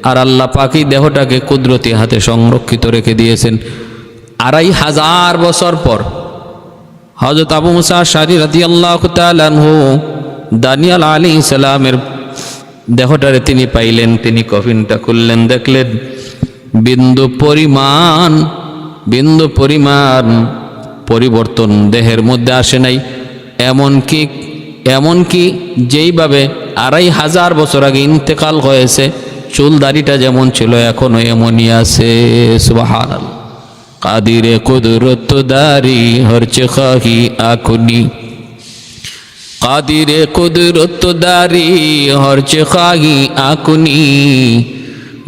আর আল্লাহ পাক এই দেহটাকে কুদরতি হাতে সংরক্ষিত রেখে দিয়েছেন। 2500 বছর পর হযরত আবু মুসা আশআরী রাদিয়াল্লাহু তাআলা আনহু দানিয়াল আলাইহিস সালামের দেহটারে তিনি পাইলেন। তিনি কফিনটা খুললেন, দেখলেন বিন্দু পরিমাণ পরিবর্তন দেহের মধ্যে আসে নাই। এমনকি যেইভাবে 2500 বছর আগে ইন্তেকাল হয়েছে, চুল দাড়িটা যেমন ছিল এখনো এমনই আছে। সুবহানাল্লাহ। কাদিরে কুদরত দারি হরচে খাহি আকুনি, কাদিরে কুদরত দারি হরচে খাহি আকুনি,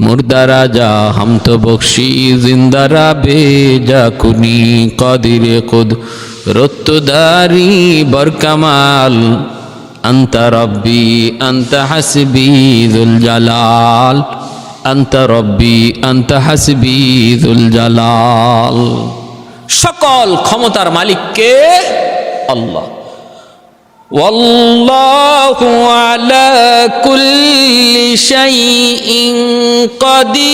মুর্দা রাজা হাম তো বখশি জিন্দারা বেজাকুনি, কাদিরে কুদরত দারি বরকামাল আন্তা রব্বি আন্তা হাসবি যুল জালাল, আন্তা রব্বি আন্তা হাসবি যুল জালাল। সকল ক্ষমতার মালিক কে? আল্লাহ। ওয়াল্লাহু আলা কুল্লি শাইইন কাদির।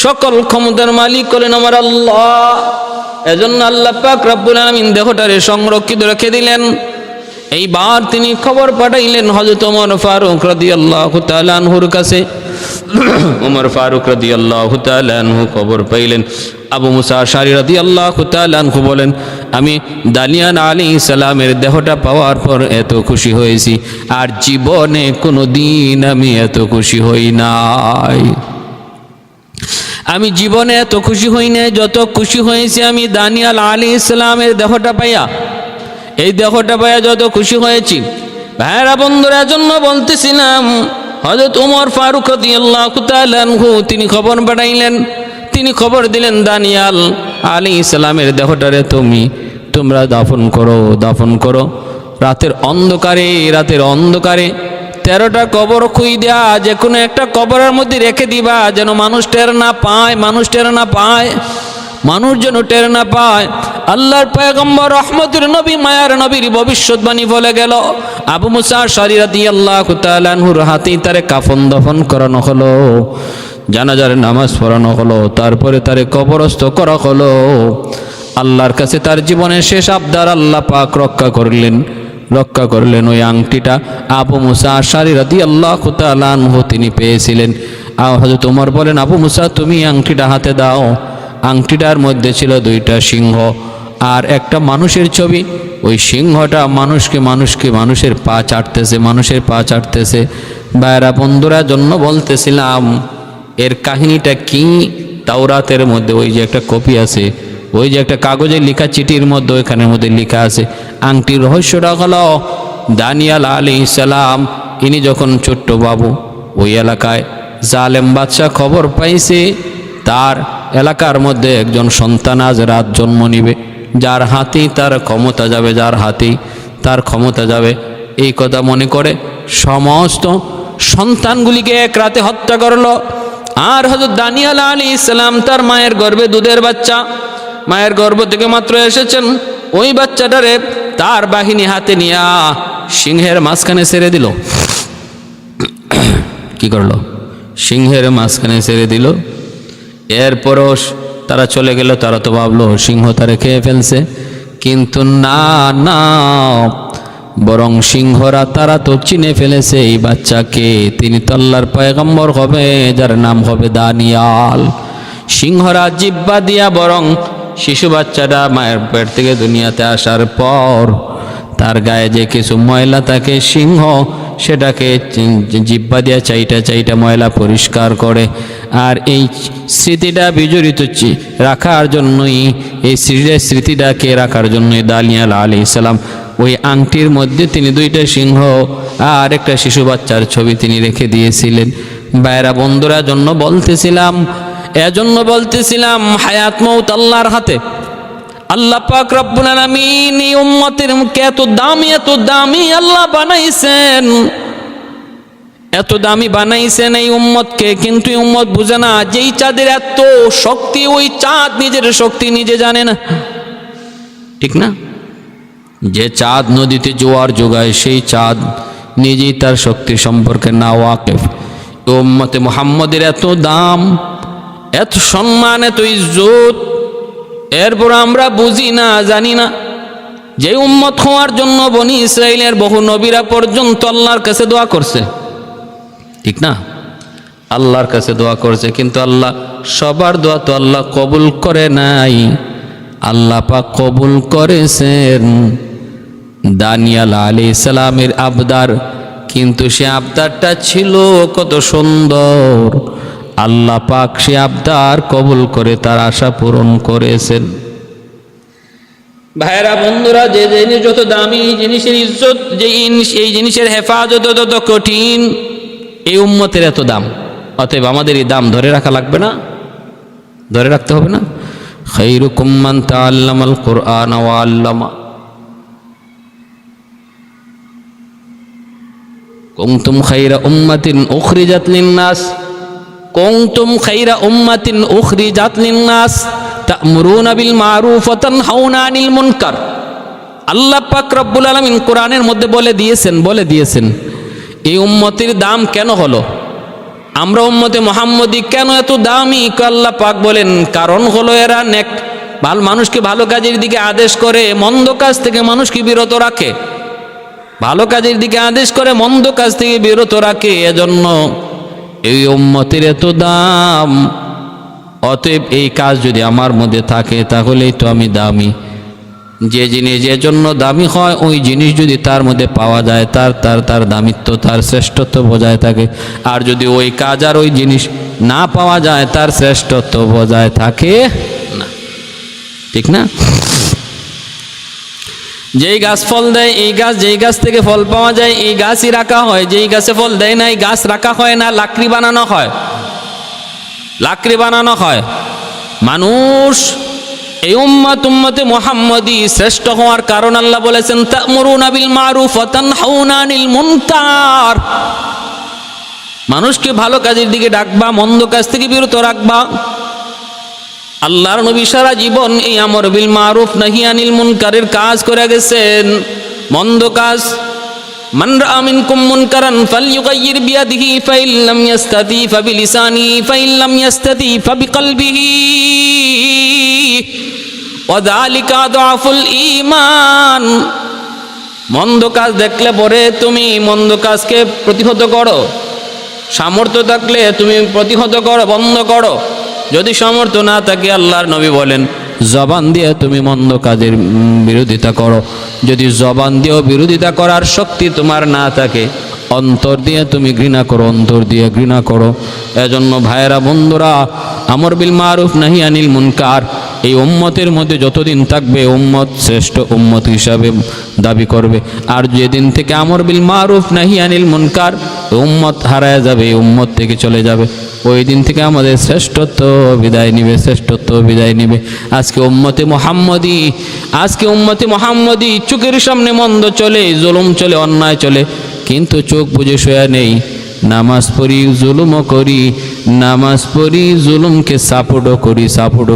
সকল ক্ষমতার মালিক হলেন আমার আল্লাহ। এজন্য আল্লাহ পাক রব্বুল আলামিন দেহটারে সংরক্ষিত রেখে দিলেন। এইবার তিনি খবর পাঠাইলেন হযরত ওমর ফারুক রাদিয়াল্লাহু তাআলা আনহুর কাছে। ওমর ফারুক রাদিয়াল্লাহু তাআলা আনহু খবর পাইলেন। আবু মুসা আশআরী রাদিয়াল্লাহু তাআলা আনহু বলেন, আমি দানিয়াল আলাইহিস সালামের দেহটা পাওয়ার পর এত খুশি হয়েছি, আর জীবনে কোনোদিন আমি এত খুশি হই নাই। আমি জীবনে এত খুশি হই নাই যত খুশি হয়েছি আমি দানিয়াল আলাইহিস সালামের দেহটা পাইয়া। এই দেহটা পাইয়া যত খুশি হয়েছি। ভাইরা বন্ধুরা, জন্য বলতেছিলাম হযরত ওমর ফারুক রাদিয়াল্লাহু তাআলা আনহু তিনি খবর পাঠাইলেন। তিনি খবর দিলেন দানিয়াল আলাইহিস সালামের দেহটারে তোমরা দাফন করো। রাতের অন্ধকারে 13টা কবর খুই দেয়া, যে কোনো একটা কবরের মধ্যে রেখে দিবা, যেন মানুষ টের না পায়, মানুষ যেন টের না পায়। আল্লাহর পয়গম্বর রহমতের নবী মায়ার নবীর ভবিষ্যৎবাণী বলে গেল। আবু মুসা আশআরী রাদিয়াল্লাহু তাআলা আনহুর হাতেই তারে কাফন দফন করানো হলো, জানাজার নামাজ পড়ানো হলো, তারপরে তারে কবরস্থ করা হলো। আল্লাহর কাছে তার জীবনের শেষ আবদার আল্লাহ পাক রক্ষা করলেন। ওই আংটিটা আবু মুসা আশআরী রাদিয়াল্লাহু তাআলা আনহু তিনি পেয়েছিলেন। হযরত ওমর বলেন, আবু মুসা তুমি আংটিটা হাতে দাও। আংটিটার মধ্যে ছিল 2টা সিংহ আর একটা মানুষের ছবি। ওই সিংহটা মানুষের পা চাটতেছে। ভাইরা বন্ধুরা, জন্য বলতেছিলাম এর কাহিনীটা কি? তাওরাতের মধ্যে ওই যে একটা কপি আছে, ওই যে একটা কাগজে লেখা চিঠির মধ্যে ওইখানের মধ্যে লেখা আছে। আংটির রহস্যটা হলো দানিয়াল আলাইহিস সালাম ইনি যখন ছোট্ট বাবু, ওই এলাকায় জালেম বাদশা খবর পাইছে তার এলাকার মধ্যে একজন সন্তান আজ রাত জন্ম নিবে, যার হাতেই তার ক্ষমতা যাবে। এই কথা মনে করে সমস্ত সন্তানগুলিকে এক রাতে হত্যা করলো। আর হযরত দানিয়াল আলাইহিস সালাম তার মায়ের গর্ভে দুধের বাচ্চা, মায়ের গর্ভ থেকে মাত্র এসেছেন, ওই বাচ্চাটারে তার বাহিনী হাতে নিয়ে সিংহের মাঝখানে ছেড়ে দিল। কি করলো? সিংহের মাঝখানে ছেড়ে দিল। এরপরও তারা চলে গেল। তারা তো ভাবলো সিংহ তারে খেয়ে ফেলছে, কিন্তু না, বরং সিংহরা তারা তো চিনে ফেলেছে এই বাচ্চাকে, তিনি তো আল্লাহর পয়গম্বর হবে, যার নাম হবে দানিয়াল। সিংহরা জিব্বা দিয়া বরং শিশু বাচ্চাটা মায়ের পেট থেকে দুনিয়াতে আসার পর তার গায়ে যে কিছু ময়লা থাকে, সিংহ সেটাকে জিব্বা দিয়া চাইটা ময়লা পরিষ্কার করে। আর এই স্মৃতিটা বিজড়িত রাখার জন্যই, এই স্মৃতিটাকে রাখার জন্যই দানিয়াল আলাইহিস সালাম ওই আংটির মধ্যে তিনি দুইটা সিংহ আর একটা শিশু বাচ্চার ছবি তিনি রেখে দিয়েছিলেন। ভাইরা বন্ধুরা, এজন্য বলতেছিলাম হায়াত মউত আল্লাহর হাতে। আল্লাহ পাক রব্বুল আলামিন এই উম্মতের মুখে এত দামি আল্লাহ বানাইছেন, এত দামি বানাইছেন এই উম্মতকে, কিন্তু এই উম্মত বুঝে না যেই চাঁদের এত শক্তি, ওই চাঁদ নিজের শক্তি নিজে জানে না, ঠিক না? যে চাঁদ নদীতে জোয়ার যোগায়, সেই চাঁদ নিজেই তার শক্তি সম্পর্কে না ওয়াকিফ। উম্মতে মুহাম্মদের এত দাম, এত সম্মান, এত ইজ্জত, এরপর আমরা বুঝি না, জানি না। যে উম্মত হওয়ার জন্য বনি ইসরাইলের বহু নবীরা পর্যন্ত আল্লাহর কাছে দোয়া করছে, ঠিক না? আল্লাহর কাছে দোয়া করছে, কিন্তু আল্লাহ সবার দোয়া তো আল্লাহ কবুল করে নাই। আল্লাহ পাক কবুল করেছেন দানিয়াল আলাইহিস সালামের আবদার, কিন্তু সে আবদারটা ছিল কত সুন্দর। আল্লাহ পাক সে আবদার কবুল করে তার আশা পূরণ করেছেন। ভাইরা বন্ধুরা, যে জিনিস যত দামি, জিনিসের ইজ্জত, এই জিনিসের হেফাজত তত কঠিন, এই উম্মতের এত দাম। অতএব আমাদের এই দাম ধরে রাখা লাগবে না, ধরে রাখতে হবে না? খায়রুকুম মান তাআল্লামাল কুরআন ওয়া আল্লামা। কুনতুম খায়রা উম্মাতিন উখরিজাত লিন-নাস, কুনতুম খায়রা উম্মাতিন উখরিজাত লিন-নাস তা'মুরুনা বিল মারুফ ওয়া তানহাউনা আনিল মুনকার। আল্লাহ পাক রব্বুল আলামিন কোরআনের মধ্যে বলে দিয়েছেন এই উম্মতের দাম কেন হলো, আমরা উম্মতে মুহাম্মদী কেন এত দামি। আল্লাহ পাক বলেন কারণ হলো এরা নেক মানুষকে ভালো কাজের দিকে আদেশ করে, মন্দ কাজ থেকে মানুষকে বিরত রাখে। ভালো কাজের দিকে আদেশ করে, মন্দ কাজ থেকে বিরত রাখে, এজন্য এই উম্মতের এত দাম। অতএব এই কাজ যদি আমার মধ্যে থাকে তাহলেই তো আমি দামি। যে জিনিস যে জন্য দামি হয়, ওই জিনিস যদি তার মধ্যে পাওয়া যায়, তার দামিত্ব, তার শ্রেষ্ঠত্ব বজায় থাকে। আর যদি ওই কাজ আর ওই জিনিস না পাওয়া যায়, তার শ্রেষ্ঠত্ব বজায় থাকে না, ঠিক না? যেই গাছ ফল দেয়, এই গাছ, যেই গাছ থেকে ফল পাওয়া যায় এই গাছই রাখা হয়। যেই গাছে ফল দেয় না, এই গাছ রাখা হয় না, লাকড়ি বানানো হয়। মানুষ এই উম্মতে মুহাম্মদী শ্রেষ্ঠ হওয়ার কারণ আল্লাহ বলেছেন তা'মুরুনা বিল মারুফ ওয়া তানহাউনা আনিল মুনকার। মানুষকে ভালো কাজের দিকে ডাকবা, মন্দ কাজ থেকে বিরত রাখবা। আল্লাহর নবী সারা জীবন এই আমর বিল মারুফ নাহি আনিল মুনকারের কাজ করে গেছেন। মন্দ কাজ, মান রাআ মিনকুম মুনকারান ফালইয়ুগাইয়ির বিয়াদিহি ফাইন লাম ইস্তাতি ফাবিলিসানিহি ফাইন লাম ইস্তাতি ফাবিকলবিহি ওয়া যালিকা আযআফুল ঈমান। মন্দ কাজ দেখলে পরে তুমি মন্দ কাজকে প্রতিহত করো, সামর্থ্য থাকলে তুমি প্রতিহত করো, বন্ধ করো। যদি সামর্থ্য না থাকে, আল্লাহর নবী বলেন জবান দিয়ে তুমি মন্দ কাজের বিরোধিতা করো। যদি জবান দিয়েও বিরোধিতা করার শক্তি তোমার না থাকে, অন্তর দিয়ে তুমি ঘৃণা করো, অন্তর দিয়ে ঘৃণা করো। এজন্য ভাইয়েরা বন্ধুরা, আমর বিল মারুফ নাহি আনিল মুনকার এই উম্মতের মধ্যে যতদিন থাকবে, উম্মত শ্রেষ্ঠ উম্মত হিসাবে দাবি করবে। আর যেদিন থেকে আমর বিল মারুফ নাহি আনিল মুনকার উম্মত হারায় যাবে, উম্মত থেকে চলে যাবে, ওই দিন থেকে আমাদের শ্রেষ্ঠত্ব বিদায় নিবে। আজকে উম্মতে মুহাম্মদী চোখের সামনে মন্দ চলে, জুলুম চলে, অন্যায় চলে, কিন্তু চোখ বুজে শোয়া নেই। নামাজ পড়ি, জুলুমও করি, নামাজ পড়ি, জুলুমকে সাপোর্টও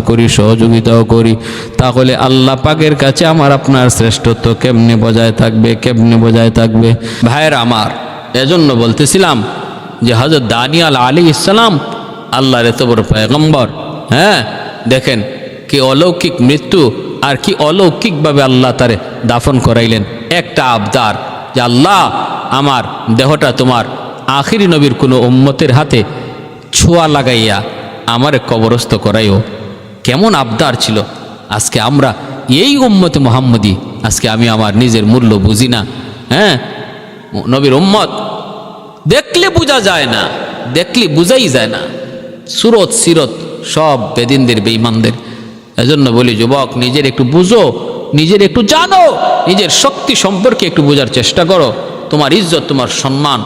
করি, সহযোগিতাও করি। তাহলে আল্লাহ পাকের কাছে আমার আপনার শ্রেষ্ঠত্ব কেমনে বজায় থাকবে? ভাইয়ের আমার, এজন্য বলতেছিলাম যে হযরত দানিয়াল আলাইহিস সালাম আল্লাহর এত বড় পয়গম্বর, হ্যাঁ, দেখেন কি অলৌকিক মৃত্যু, আর কি অলৌকিকভাবে আল্লাহ তারে দাফন করাইলেন। একটা আবদার যে আল্লাহ আমার দেহটা তোমার আখিরি নবীর কোনো উম্মতের হাতে ছোঁয়া লাগাইয়া আমারে কবরস্থ করাইও। কেমন আবদার ছিল। আজকে আমরা এই উম্মতে মুহাম্মদী, আজকে আমি আমার নিজের মূল্য বুঝি না। হ্যাঁ, নবীর উম্মত দেখলে বোঝা যায় না, দেখলে বুঝাই যায় না। সুরত সিরত সব বেদিনদের বেঈমানদের। এজন্য বলি যুবক, নিজের একটু বুঝো, নিজের একটু জানো, নিজের শক্তি সম্পর্কে একটু বোঝার চেষ্টা করো। তোমার ইজ্জত, তোমার সম্মান,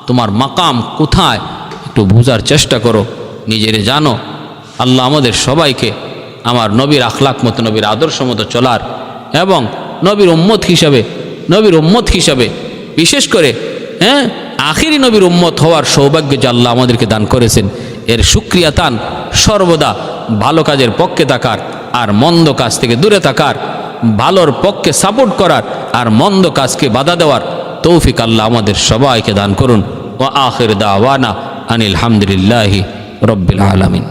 তোমার মাকাম কোথায় একটু বোঝার চেষ্টা করো, নিজেরে জানো। আল্লাহ আমাদের সবাইকে আমার নবীর আখলাক মতো, নবীর আদর্শ মতো চলার এবং নবীর উম্মত হিসাবে বিশেষ করে আখিরি নবীর উম্মত হওয়ার সৌভাগ্য যে আল্লাহ আমাদেরকে দান করেছেন, এর শুকরিয়া তান সর্বদা ভালো কাজের পক্ষে থাকার আর মন্দ কাজ থেকে দূরে থাকার, ভালোর পক্ষে সাপোর্ট করার আর মন্দ কাজকে বাধা দেওয়ার তৌফিক আল্লাহ আমাদের সবাইকে দান করুন। ওয়া আখির দাওয়ানা আনিল হামদুলিল্লাহি রব্বিল আলামিন।